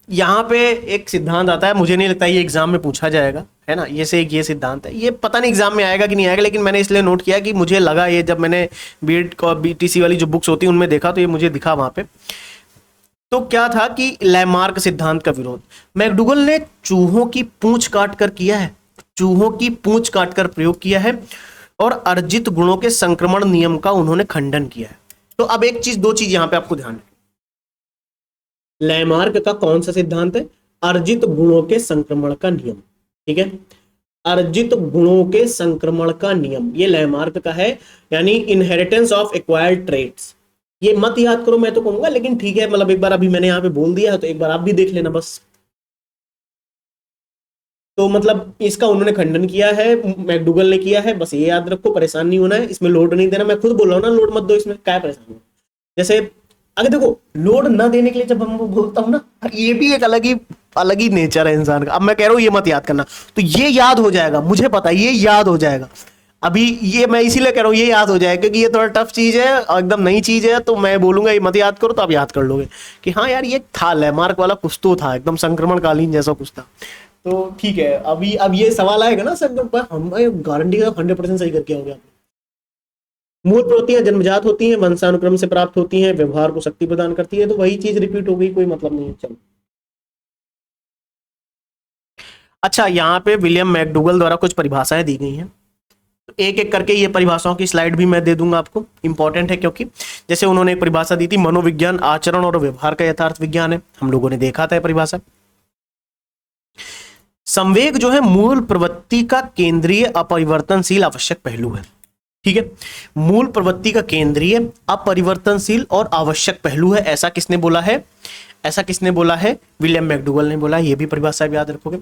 यहाँ पे एक सिद्धांत आता है, मुझे नहीं लगता ये एग्जाम में पूछा जाएगा, है ना। ये से एक ये सिद्धांत है, ये पता नहीं एग्जाम में आएगा कि नहीं आएगा, लेकिन मैंने इसलिए नोट किया कि मुझे लगा ये, जब मैंने बीएड और बीटीसी वाली जो बुक्स होती है उनमें देखा तो ये मुझे दिखा वहां पे। तो क्या था कि लैमार्क सिद्धांत का विरोध मैकडूगल ने चूहों की पूंछ काट कर किया है, चूहों की पूंछ काट कर प्रयोग किया है, और अर्जित गुणों के संक्रमण नियम का उन्होंने खंडन किया है। तो अब एक चीज, दो चीज यहां पे आपको ध्यान, लैमार्क का कौन सा सिद्धांत है, अर्जित गुणों के संक्रमण का नियम। ठीक है, अर्जित गुणों के संक्रमण का नियम, ये लैमार्क का है, यानी इनहेरिटेंस ऑफ एक्वायर्ड ट्रेट्स। ये मत याद करो मैं तो कहूंगा, लेकिन ठीक है, मतलब एक बार अभी मैंने यहाँ पे बोल दिया है तो एक बार आप भी देख लेना बस। तो मतलब इसका उन्होंने खंडन किया है, मैकडूगल ने किया है, बस ये याद रखो, परेशान नहीं होना है, इसमें लोड नहीं देना। मैं खुद बोल रहा हूँ ना, लोड मत दो इसमें, क्या परेशान हो। जैसे अगर देखो लोड ना देने के लिए जब हम बोलता हूं ना, ये भी एक अलग ही नेचर है इंसान का। अब मैं कह रहा हूं ये मत याद करना, तो ये याद हो जाएगा, मुझे पता है ये याद हो जाएगा। अभी ये मैं इसीलिए कह रहा हूं ये याद हो जाएगा, क्योंकि ये थोड़ा टफ चीज है और एकदम नई चीज है, तो मैं बोलूंगा ये मत याद करो, तो आप याद कर लोगे कि हाँ यार ये था, लैमार्क वाला कुछ तो था, एकदम संक्रमणकालीन जैसा कुछ था। तो ठीक है, अभी अब ये सवाल आएगा ना सर, हम गारंटी 100% सही करके आओगे आप। मूल प्रवृत्तियां जन्मजात होती हैं, वंशानुक्रम से प्राप्त होती हैं, व्यवहार को शक्ति प्रदान करती है। तो वही चीज रिपीट हो गई, कोई मतलब नहीं है। चलो अच्छा, यहाँ पे विलियम मैकडूगल द्वारा कुछ परिभाषाएं दी गई हैं, तो एक एक करके ये परिभाषाओं की स्लाइड भी मैं दे दूंगा आपको, इंपॉर्टेंट है। क्योंकि जैसे उन्होंने एक परिभाषा दी थी, मनोविज्ञान आचरण और व्यवहार का यथार्थ विज्ञान है, हम लोगों ने देखा था परिभाषा। संवेग जो है मूल प्रवृत्ति का केंद्रीय अपरिवर्तनशील आवश्यक पहलू है। ठीक है, मूल प्रवृत्ति का केंद्रीय अपरिवर्तनशील और आवश्यक पहलू है, ऐसा किसने बोला है, ऐसा किसने बोला है, विलियम मैकडूगल ने बोला। ये भी परिभाषा याद रखोगे।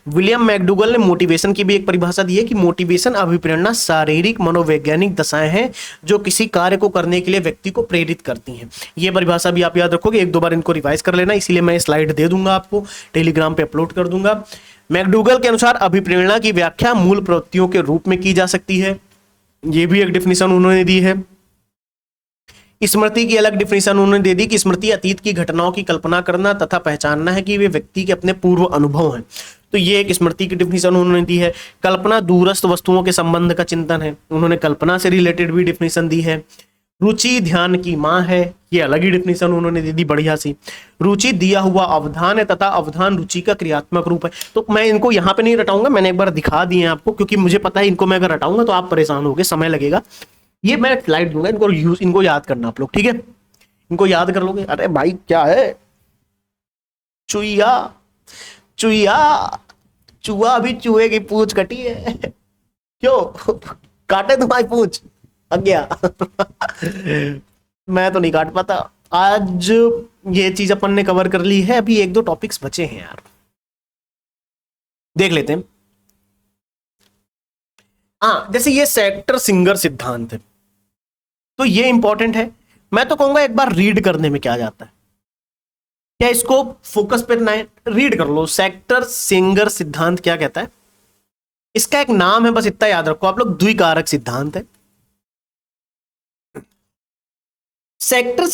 विलियम मैकडूगल ने मोटिवेशन की भी एक परिभाषा दी है कि मोटिवेशन अभिप्रेरणा शारीरिक मनोवैज्ञानिक दशाएं हैं जो किसी कार्य को करने के लिए व्यक्ति को प्रेरित करती हैं। ये परिभाषा भी आप याद रखोगे, एक दो बार इनको रिवाइज कर लेना, इसीलिए मैं स्लाइड दे दूंगा आपको, टेलीग्राम पे अपलोड कर दूंगा। मैकडूगल के अनुसार अभिप्रेरणा की व्याख्या मूल प्रवृत्तियों के रूप में की जा सकती है, ये भी एक डिफिनीशन उन्होंने दी है। स्मृति की अलग डिफिनीशन उन्होंने दे दी कि स्मृति अतीत की घटनाओं की कल्पना करना तथा पहचानना है कि वे व्यक्ति के अपने पूर्व अनुभव हैं, तो ये एक स्मृति की डिफिनीशन उन्होंने दी है। कल्पना दूरस्थ वस्तुओं के संबंध का चिंतन है, उन्होंने कल्पना से रिलेटेड भी डिफिनीशन दी है। रुचि ध्यान की मां है, ये अलग ही डिफिनेशन उन्होंने दे दी बढ़िया सी। रुचि दिया हुआ अवधान है तथा अवधान रुचि का क्रियात्मक रूप है। तो मैं इनको यहां पे नहीं रटाऊंगा, मैंने एक बार दिखा दिए हैं आपको, क्योंकि मुझे पता है इनको मैं अगर रटाऊंगा तो आप परेशान होगे, समय लगेगा। ये मैं स्लाइड दूंगा, इनको याद करना आप लोग, ठीक है? इनको याद कर लोगे। अरे भाई क्या है, चुईया चुईया, चूहा अभी चूहे की पूंछ कटी है क्यों काटे तुम्हारी पूंछ गया मैं तो नहीं काट पाता। आज ये चीज अपन ने कवर कर ली है, अभी एक दो टॉपिक्स बचे हैं यार, देख लेते हैं। हाँ, जैसे ये सेक्टर सिंगर सिद्धांत है, तो ये इंपॉर्टेंट है। मैं तो कहूंगा एक बार रीड करने में क्या जाता है, क्या इसको फोकस पे ना रीड कर लो। सेक्टर सिंगर सिद्धांत क्या कहता है, इसका एक नाम है, बस इतना याद रखो आप लोग, द्विकारक सिद्धांत है। सेक्टर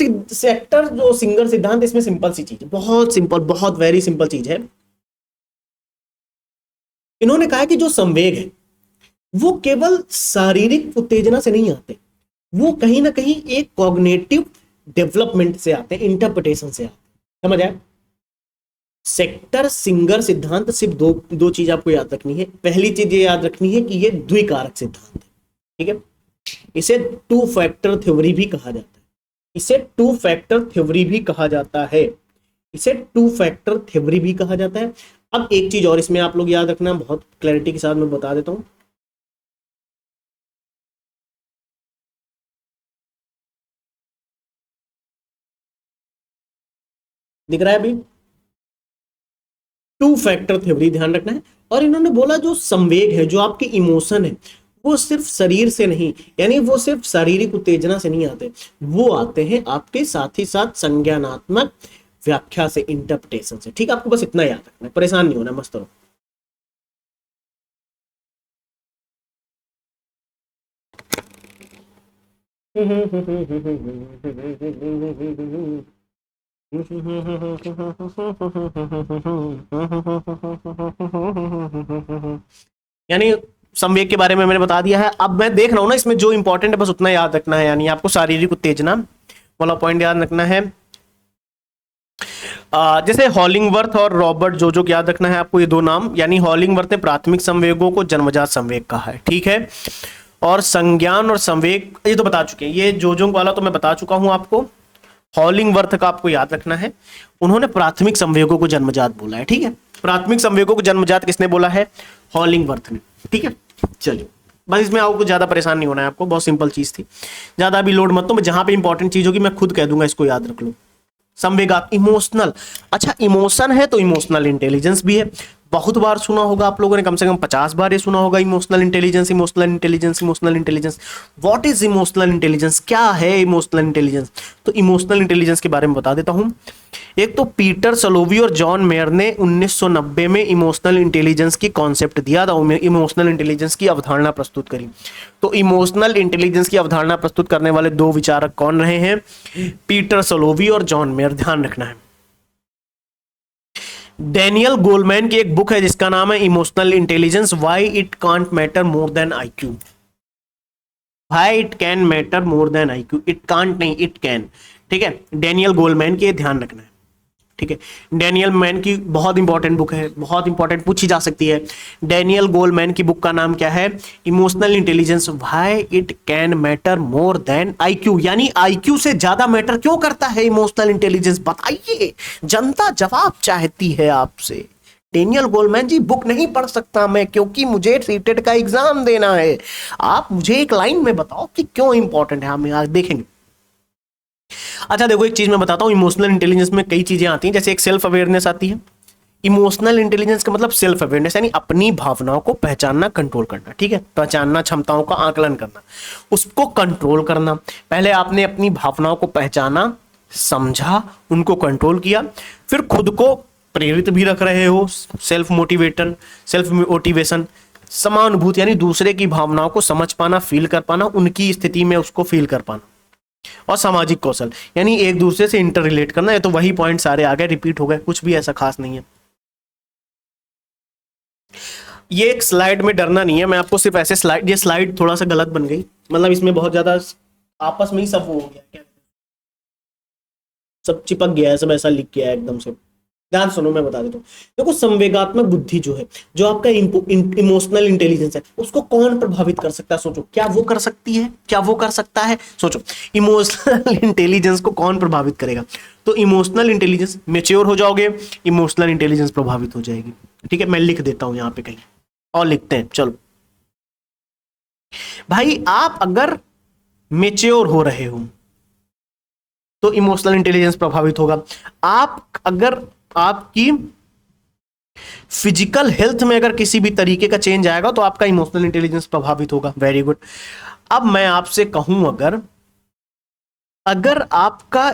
जो सिंगर सिद्धांत, इसमें सिंपल सी चीज है, बहुत सिंपल, बहुत वेरी सिंपल चीज है। इन्होंने कहा कि जो संवेग है वो केवल शारीरिक उत्तेजना से नहीं आते, वो कहीं ना कहीं एक कॉग्निटिव डेवलपमेंट से आते हैं, इंटरप्रिटेशन से आते हैं। समझ आया? सेक्टर सिंगर सिद्धांत सिर्फ दो चीज आपको याद रखनी है। पहली चीज ये याद रखनी है कि ये द्विकारक सिद्धांत है, ठीक है? इसे टू फैक्टर थ्योरी भी कहा जाता है, इसे टू फैक्टर थ्योरी भी कहा जाता है, इसे टू फैक्टर थ्योरी भी कहा जाता है। अब एक चीज और इसमें आप लोग याद रखना, बहुत क्लैरिटी के साथ मैं बता देता हूं। दिख रहा है अभी? टू फैक्टर थ्योरी ध्यान रखना है। और इन्होंने बोला जो संवेग है, जो आपके इमोशन है, वो सिर्फ शरीर से नहीं, यानी वो सिर्फ शारीरिक उत्तेजना से नहीं आते, वो आते हैं आपके साथ ही साथ संज्ञानात्मक व्याख्या से, इंटरप्रिटेशन से। ठीक है, आपको बस इतना याद रखना है, परेशान नहीं होना, मस्त रहो। यानी संवेग के बारे में मैंने बता दिया है। अब मैं देख रहा हूं ना, इसमें जो इंपॉर्टेंट है बस उतना याद रखना है, यानी आपको शारीरिक उत्तेजना वाला पॉइंट याद रखना है। जैसे हॉलिंगवर्थ और रॉबर्ट जोजो याद रखना है आपको, ये दो नाम। यानी हॉलिंगवर्थ ने प्राथमिक संवेगों को जन्मजात संवेग कहा है, ठीक है? और संज्ञान और संवेग ये तो बता चुके हैं, ये जोजो वाला तो मैं बता चुका हूं आपको। हॉलिंगवर्थ का आपको याद रखना है, उन्होंने प्राथमिक संवेगों को जन्मजात बोला है, ठीक है? प्राथमिक संवेगों को जन्मजात किसने बोला है? हॉलिंगवर्थ ने, ठीक है? चलिए, बस इसमें आपको ज्यादा परेशान नहीं होना है, आपको बहुत सिंपल चीज थी, ज्यादा भी लोड मत। तो जहां पे इंपॉर्टेंट चीज होगी मैं खुद कह दूंगा, इसको याद रख लो। संवेगात इमोशनल, अच्छा इमोशन है तो इमोशनल इंटेलिजेंस भी है। बहुत बार सुना होगा आप लोगों ने, कम से कम 50 बार ये सुना होगा, emotional intelligence, emotional intelligence, emotional intelligence. What is emotional intelligence, क्या है इमोशनल इंटेलिजेंस? तो इमोशनल इंटेलिजेंस के बारे में बता देता हूं। एक तो पीटर सलोवी और जॉन मेयर ने 1990 में इमोशनल इंटेलिजेंस की कॉन्सेप्ट दिया था, इमोशनल इंटेलिजेंस की अवधारणा प्रस्तुत करी। तो इमोशनल इंटेलिजेंस की अवधारणा प्रस्तुत करने वाले दो विचारक कौन रहे हैं? पीटर सलोवी और जॉन मेयर, ध्यान रखना है। डैनियल गोलमैन की एक बुक है जिसका नाम है emotional intelligence, why it can't matter more than IQ. Why it can matter more than IQ, it can't नहीं, इट कैन, ठीक है? डैनियल गोलमैन की ध्यान रखना है, ठीक है? डैनियल मैन की बहुत इंपॉर्टेंट बुक है, बहुत इंपॉर्टेंट, पूछी जा सकती है। डैनियल गोलमैन की बुक का नाम क्या है? Emotional intelligence, why it can matter more than IQ. यानी आईक्यू से ज्यादा मैटर क्यों करता है इमोशनल इंटेलिजेंस, बताइए, जनता जवाब चाहती है आपसे। डेनियल गोलमैन जी, बुक नहीं पढ़ सकता मैं क्योंकि मुझे सीटेट का एग्जाम देना है। आप मुझे एक लाइन में बताओ कि क्यों इंपॉर्टेंट है, हम आज देखेंगे। अच्छा देखो, एक चीज मैं बताता हूं, इमोशनल इंटेलिजेंस में कई चीजें आती हैं, जैसे एक सेल्फ अवेयरनेस आती है। इमोशनल इंटेलिजेंस का मतलब सेल्फ अवेयरनेस, यानी अपनी भावनाओं को पहचानना, कंट्रोल करना, ठीक है? पहचानना, क्षमताओं का आकलन करना, उसको कंट्रोल करना। पहले आपने अपनी भावनाओं को पहचाना, समझा, उनको कंट्रोल किया, फिर खुद को प्रेरित भी रख रहे हो, सेल्फ मोटिवेशन, समानुभूति, यानी दूसरे की भावनाओं को समझ पाना, फील कर पाना, उनकी स्थिति में उसको फील कर पाना। और सामाजिक कौशल, यानी एक दूसरे से इंटर रिलेट करना। है तो वही पॉइंट सारे आ गए, रिपीट हो गए, कुछ भी ऐसा खास नहीं है। ये एक स्लाइड में डरना नहीं है, मैं आपको सिर्फ ऐसे स्लाइड, ये स्लाइड थोड़ा सा गलत बन गई, मतलब इसमें बहुत ज्यादा आपस में ही सब वो हो गया, क्या सब चिपक गया है, सब ऐसा लिख गया है एकदम से। ध्यान सुनो, मैं बता देता हूँ। देखो, संवेगात्मक बुद्धि जो है, जो आपका इमोशनल इंटेलिजेंस है, उसको कौन प्रभावित कर सकता है? सोचो, क्या वो कर सकती है, क्या वो कर सकता है? सोचो, इमोशनल इंटेलिजेंस को कौन प्रभावित करेगा? तो इमोशनल इंटेलिजेंस, मेच्योर हो जाओगे, इमोशनल इंटेलिजेंस प्रभावित हो जाएगी। ठीक है, मैं लिख देता हूं यहां पे कहीं और लिखते हैं, चलो भाई। आप अगर मेच्योर हो रहे हो तो इमोशनल इंटेलिजेंस प्रभावित होगा। आप अगर आपकी फिजिकल हेल्थ में अगर किसी भी तरीके का चेंज आएगा तो आपका इमोशनल इंटेलिजेंस प्रभावित होगा। Very good. अब मैं आपसे कहूं, अगर अगर आपका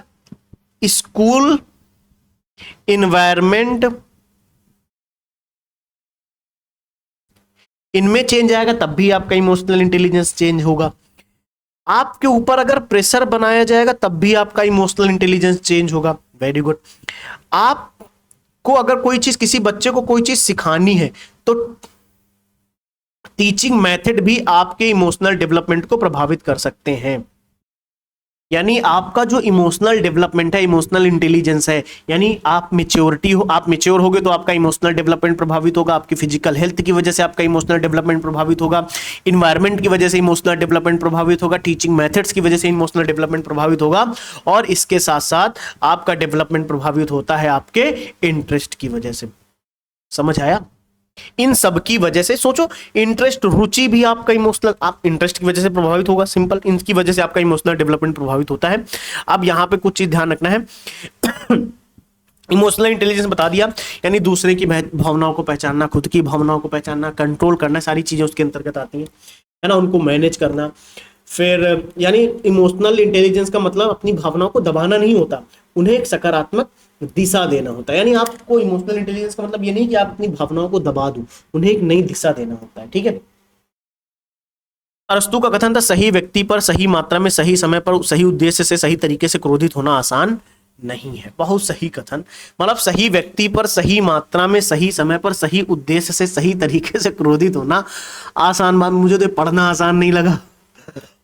स्कूल इन्वायरमेंट, इनमें चेंज आएगा तब भी आपका इमोशनल इंटेलिजेंस चेंज होगा। आपके ऊपर अगर प्रेशर बनाया जाएगा तब भी आपका इमोशनल इंटेलिजेंस चेंज होगा। Very good. आपको अगर कोई चीज, किसी बच्चे को कोई चीज सिखानी है तो टीचिंग मेथड भी आपके इमोशनल डेवलपमेंट को प्रभावित कर सकते हैं। यानी आपका जो इमोशनल डेवलपमेंट है, इमोशनल इंटेलिजेंस है, यानी आप मेच्योरिटी हो, आप मेच्योर होगे तो आपका इमोशनल डेवलपमेंट प्रभावित होगा। आपकी फिजिकल हेल्थ की वजह से आपका इमोशनल डेवलपमेंट प्रभावित होगा, इन्वायरमेंट की वजह से इमोशनल डेवलपमेंट प्रभावित होगा, टीचिंग मेथड्स की वजह से इमोशनल डेवलपमेंट प्रभावित होगा, और इसके साथ साथ आपका डेवलपमेंट प्रभावित होता है आपके इंटरेस्ट की वजह से। समझ आया? इन सब की वजह से सोचो, इंटरेस्ट, रुचि भी आपका इमोशनल, आप इंटरेस्ट की वजह से प्रभावित होगा, सिंपल, इनकी वजह से आपका इमोशनल डेवलपमेंट प्रभावित होता है। अब यहां पे कुछ चीज ध्यान रखना है। इमोशनल इंटेलिजेंस बता दिया, यानी दूसरे की भावनाओं को पहचानना, खुद की भावनाओं को पहचानना, कंट्रोल करना, सारी चीजें उसके अंतर्गत आती हैं, है ना, उनको मैनेज करना। फिर यानी इमोशनल इंटेलिजेंस का मतलब अपनी भावनाओं को दबाना नहीं होता, उन्हें एक सकारात्मक दिशा देना होता है। यानी आपको इमोशनल इंटेलिजेंस का मतलब ये नहीं कि आप अपनी भावनाओं को दबा दो, उन्हें एक नई दिशा देना होता है। ठीक है। अरस्तु का कथन था, सही व्यक्ति पर सही मात्रा में, सही समय पर, सही उद्देश्य से, सही तरीके से क्रोधित होना आसान नहीं है। बहुत सही कथन। मतलब सही व्यक्ति पर सही मात्रा में, सही समय पर, सही उद्देश्य से, सही तरीके से क्रोधित होना आसान बात, मुझे तो पढ़ना आसान नहीं लगा,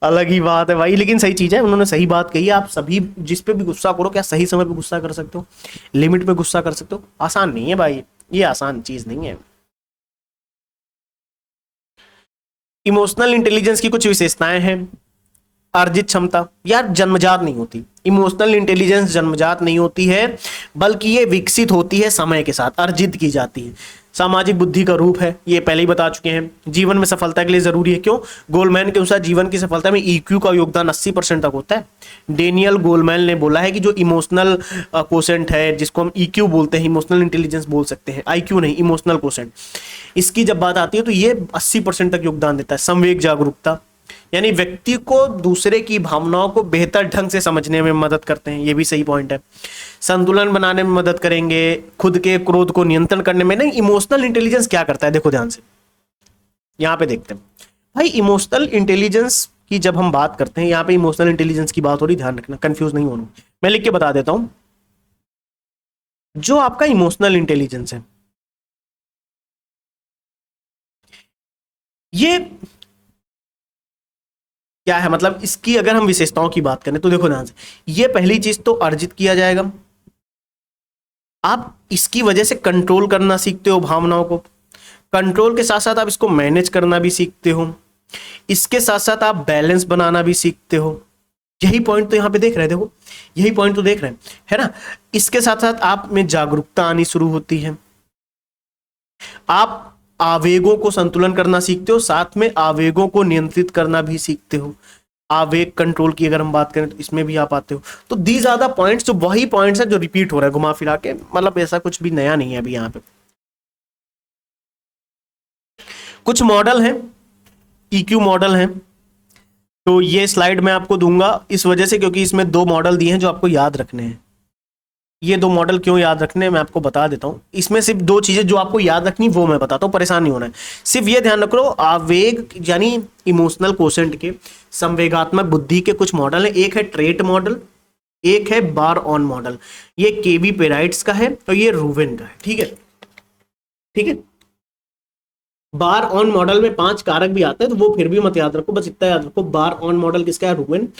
अलग ही बात है भाई, लेकिन सही चीज है, उन्होंने सही बात कही है। आप सभी जिस पे भी गुस्सा करो, क्या सही समय पे गुस्सा कर सकते हो, लिमिट पे गुस्सा कर सकते हो? आसान नहीं है भाई, ये आसान चीज नहीं है। इमोशनल इंटेलिजेंस की कुछ विशेषताएं हैं। अर्जित क्षमता, यार जन्मजात नहीं होती, इमोशनल इंटेलिजेंस जन्मजात नहीं होती है, बल्कि ये विकसित होती है समय के साथ, अर्जित की जाती है। सामाजिक बुद्धि का रूप है, ये पहले ही बता चुके हैं। जीवन में सफलता के लिए जरूरी है, क्यों? गोलमैन के अनुसार जीवन की सफलता में ईक्यू का योगदान 80% तक होता है। डेनियल गोलमैन ने बोला है कि जो इमोशनल कोसेंट है, जिसको हम ईक्यू बोलते हैं, इमोशनल इंटेलिजेंस बोल सकते हैं, आईक्यू नहीं, इमोशनल कोसेंट, इसकी जब बात आती है तो ये 80% तक योगदान देता है। संवेग जागरूकता, यानी व्यक्ति को दूसरे की भावनाओं को बेहतर ढंग से समझने में मदद करते हैं, ये भी सही पॉइंट है। संतुलन बनाने में मदद करेंगे, खुद के क्रोध को नियंत्रण करने में। नहीं, इमोशनल इंटेलिजेंस क्या करता है, देखो ध्यान से, यहां पे देखते हैं भाई। इमोशनल इंटेलिजेंस की जब हम बात करते हैं, यहां पे इमोशनल इंटेलिजेंस की बात हो रही, ध्यान रखना, कंफ्यूज नहीं होना। मैं लिख के बता देता हूं, जो आपका इमोशनल इंटेलिजेंस है, ये क्या है, मतलब इसकी अगर हम विशेषताओं की बात करें तो देखो ध्यान से, ये पहली चीज तो अर्जित किया जाएगा। आप इसकी वजह से कंट्रोल करना सीखते हो भावनाओं को, कंट्रोल के साथ साथ आप इसको मैनेज करना भी सीखते हो, इसके साथ साथ आप बैलेंस बनाना भी सीखते हो। यही पॉइंट तो यहां पे देख रहे हैं, देखो यही पॉइंट तो देख रहे हैं, है ना। इसके साथ साथ आप में जागरूकता आनी शुरू होती है, आप आवेगों को संतुलन करना सीखते हो, साथ में आवेगों को नियंत्रित करना भी सीखते हो। आवेग कंट्रोल की अगर हम बात करें तो इसमें भी आप आते हो। तो दीज आर द पॉइंट्स, जो वही पॉइंट्स है जो रिपीट हो रहा है घुमा फिरा के, मतलब ऐसा कुछ भी नया नहीं है अभी यहाँ पे। कुछ मॉडल हैं, ईक्यू मॉडल हैं, तो ये स्लाइड मैं आपको दूंगा इस वजह से क्योंकि इसमें 2 मॉडल दिए हैं जो आपको याद रखने हैं। ये 2 मॉडल क्यों याद रखने हैं मैं आपको बता देता हूं। इसमें सिर्फ 2 चीजें जो आपको याद रखनी वो मैं बताता हूं, परेशान नहीं होना है। सिर्फ ये ध्यान रखो, आवेग यानी इमोशनल कोशेंट के संवेगात्मक बुद्धि के कुछ मॉडल हैं। एक है ट्रेट मॉडल, एक है बार ऑन मॉडल। ये केबी पेराइट्स का है और ये रूवेन का है। ठीक है, ठीक है। बार ऑन मॉडल में 5 कारक भी आते हैं, तो वो फिर भी मत याद रखो, बस इतना याद रखो, बार ऑन मॉडल किसका है, रूवेन।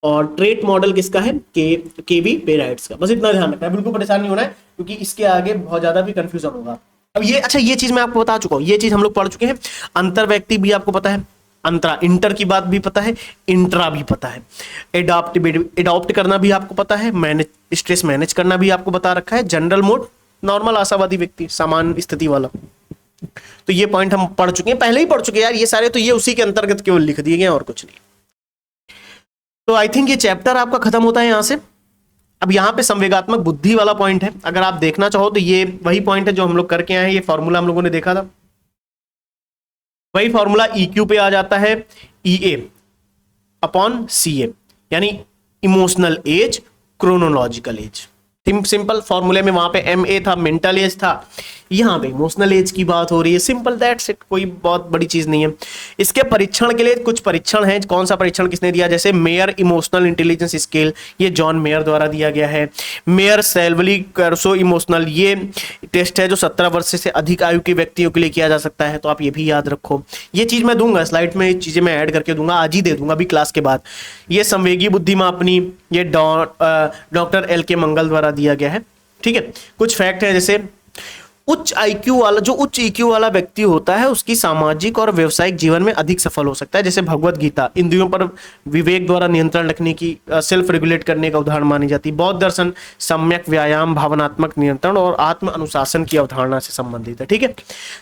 और ट्रेट मॉडल किसका है, केवी पेराइट्स का। बस इतना ध्यान रखना है, बिल्कुल परेशान नहीं होना है, क्योंकि इसके आगे बहुत ज्यादा भी कंफ्यूजन होगा। अब ये अच्छा, ये चीज मैं आपको बता चुका हूं, ये चीज हम लोग पढ़ चुके हैं। अंतर व्यक्ति भी आपको पता है, अंतरा इंटर की बात भी पता है, इंट्रा भी पता है, एडॉप्ट करना भी आपको पता है, मैनेज स्ट्रेस मैनेज करना भी आपको बता रखा है, जनरल मोड नॉर्मल आशावादी व्यक्ति सामान्य स्थिति वाला। तो ये पॉइंट हम पढ़ चुके हैं, पहले ही पढ़ चुके हैं यार ये सारे, तो ये उसी के अंतर्गत केवल लिख दिए गए और कुछ नहीं। तो आई थिंक ये चैप्टर आपका खत्म होता है यहां से। अब यहां पे संवेगात्मक बुद्धि वाला पॉइंट है, अगर आप देखना चाहो तो ये वही पॉइंट है जो हम लोग करके आए हैं, ये फॉर्मूला हम लोगों ने देखा था, वही फॉर्मूला EQ पे आ जाता है, EA अपॉन CA, यानी emotional age chronological age. Simple फॉर्मूले में वहां पे MA था, मेंटल एज था, यहां पे इमोशनल एज की बात हो रही है, सिंपल दैट्स इट, कोई बहुत बड़ी चीज नहीं है। इसके परीक्षण के लिए कुछ परीक्षण हैं, कौन सा परीक्षण किसने दिया, जैसे मेयर इमोशनल इंटेलिजेंस स्केल, ये जॉन मेयर द्वारा दिया गया है। मेयर सेल्वली कर्सो इमोशनल, ये टेस्ट है जो 17 वर्ष से अधिक आयु के व्यक्तियों के लिए किया जा सकता है, तो आप ये भी याद रखो। ये चीज मैं दूंगा स्लाइड में, चीजें मैं ऐड करके दूंगा, आज ही दे दूंगा अभी क्लास के बाद। ये संवेगी बुद्धि मापनी, ये डॉक्टर LK मंगल द्वारा दिया गया है, ठीक है। कुछ फैक्ट है, जैसे उच्च IQ वाला, जो उच्च EQ वाला व्यक्ति होता है उसकी सामाजिक और व्यवसायिक जीवन में अधिक सफल हो सकता है। जैसे भगवत गीता इंद्रियों पर विवेक द्वारा नियंत्रण रखने की, सेल्फ रेगुलेट करने का उदाहरण मानी जाती है। बौद्ध दर्शन सम्यक व्यायाम, भावनात्मक नियंत्रण और आत्म अनुशासन की अवधारणा से संबंधित है, ठीक है।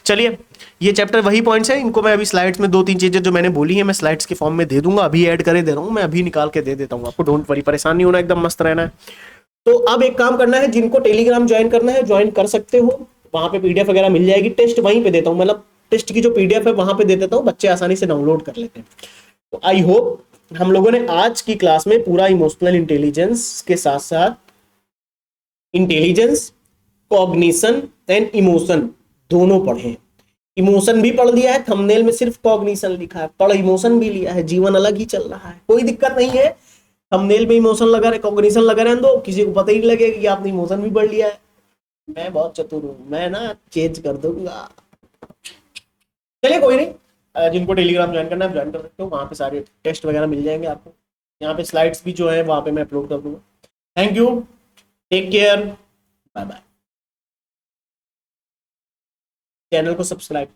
चलिए, ये चैप्टर वही पॉइंट्स हैं, इनको मैं अभी स्लाइड्स में 2-3 चीजें जो मैंने बोली है मैं स्लाइड्स के फॉर्म में दे दूंगा, अभी ऐड करे दे रहा हूँ मैं, अभी निकाल के दे देता हूँ आपको, डोंट वरी, परेशान नहीं होना, एकदम मस्त रहना है। तो अब एक काम करना है, जिनको टेलीग्राम ज्वाइन करना है ज्वाइन कर सकते हो, वहां पे PDF वगैरह मिल जाएगी, टेस्ट वहीं पे देता हूं, मतलब टेस्ट की जो PDF है वहां पे दे देता हूं, बच्चे आसानी से डाउनलोड कर लेते हैं। तो आई होप हम लोगों ने आज की क्लास में पूरा इमोशनल इंटेलिजेंस के साथ साथ इंटेलिजेंस, कॉग्निशन एंड इमोशन दोनों पढ़े हैं। इमोशन भी पढ़ लिया है, थंबनेल में सिर्फ कॉग्निशन लिखा है, पढ़ इमोशन भी लिया है, जीवन अलग ही चल रहा है, कोई दिक्कत नहीं है। थंबनेल में इमोशन लगा रहे, कॉग्निशन लगा रहे, दो किसी को पता ही नहीं लगेगा कि आपने इमोशन भी पढ़ लिया है। मैं बहुत चतुर हूं, मैं ना चेंज कर दूंगा। चलिए कोई नहीं, जिनको टेलीग्राम ज्वाइन करना है ज्वाइन कर सकते हो, वहां पे सारे टेस्ट वगैरह मिल जाएंगे आपको, यहाँ पे स्लाइड्स भी जो है वहां पे मैं अपलोड कर दूंगा। Thank you, take care, bye bye. Channel को सब्सक्राइब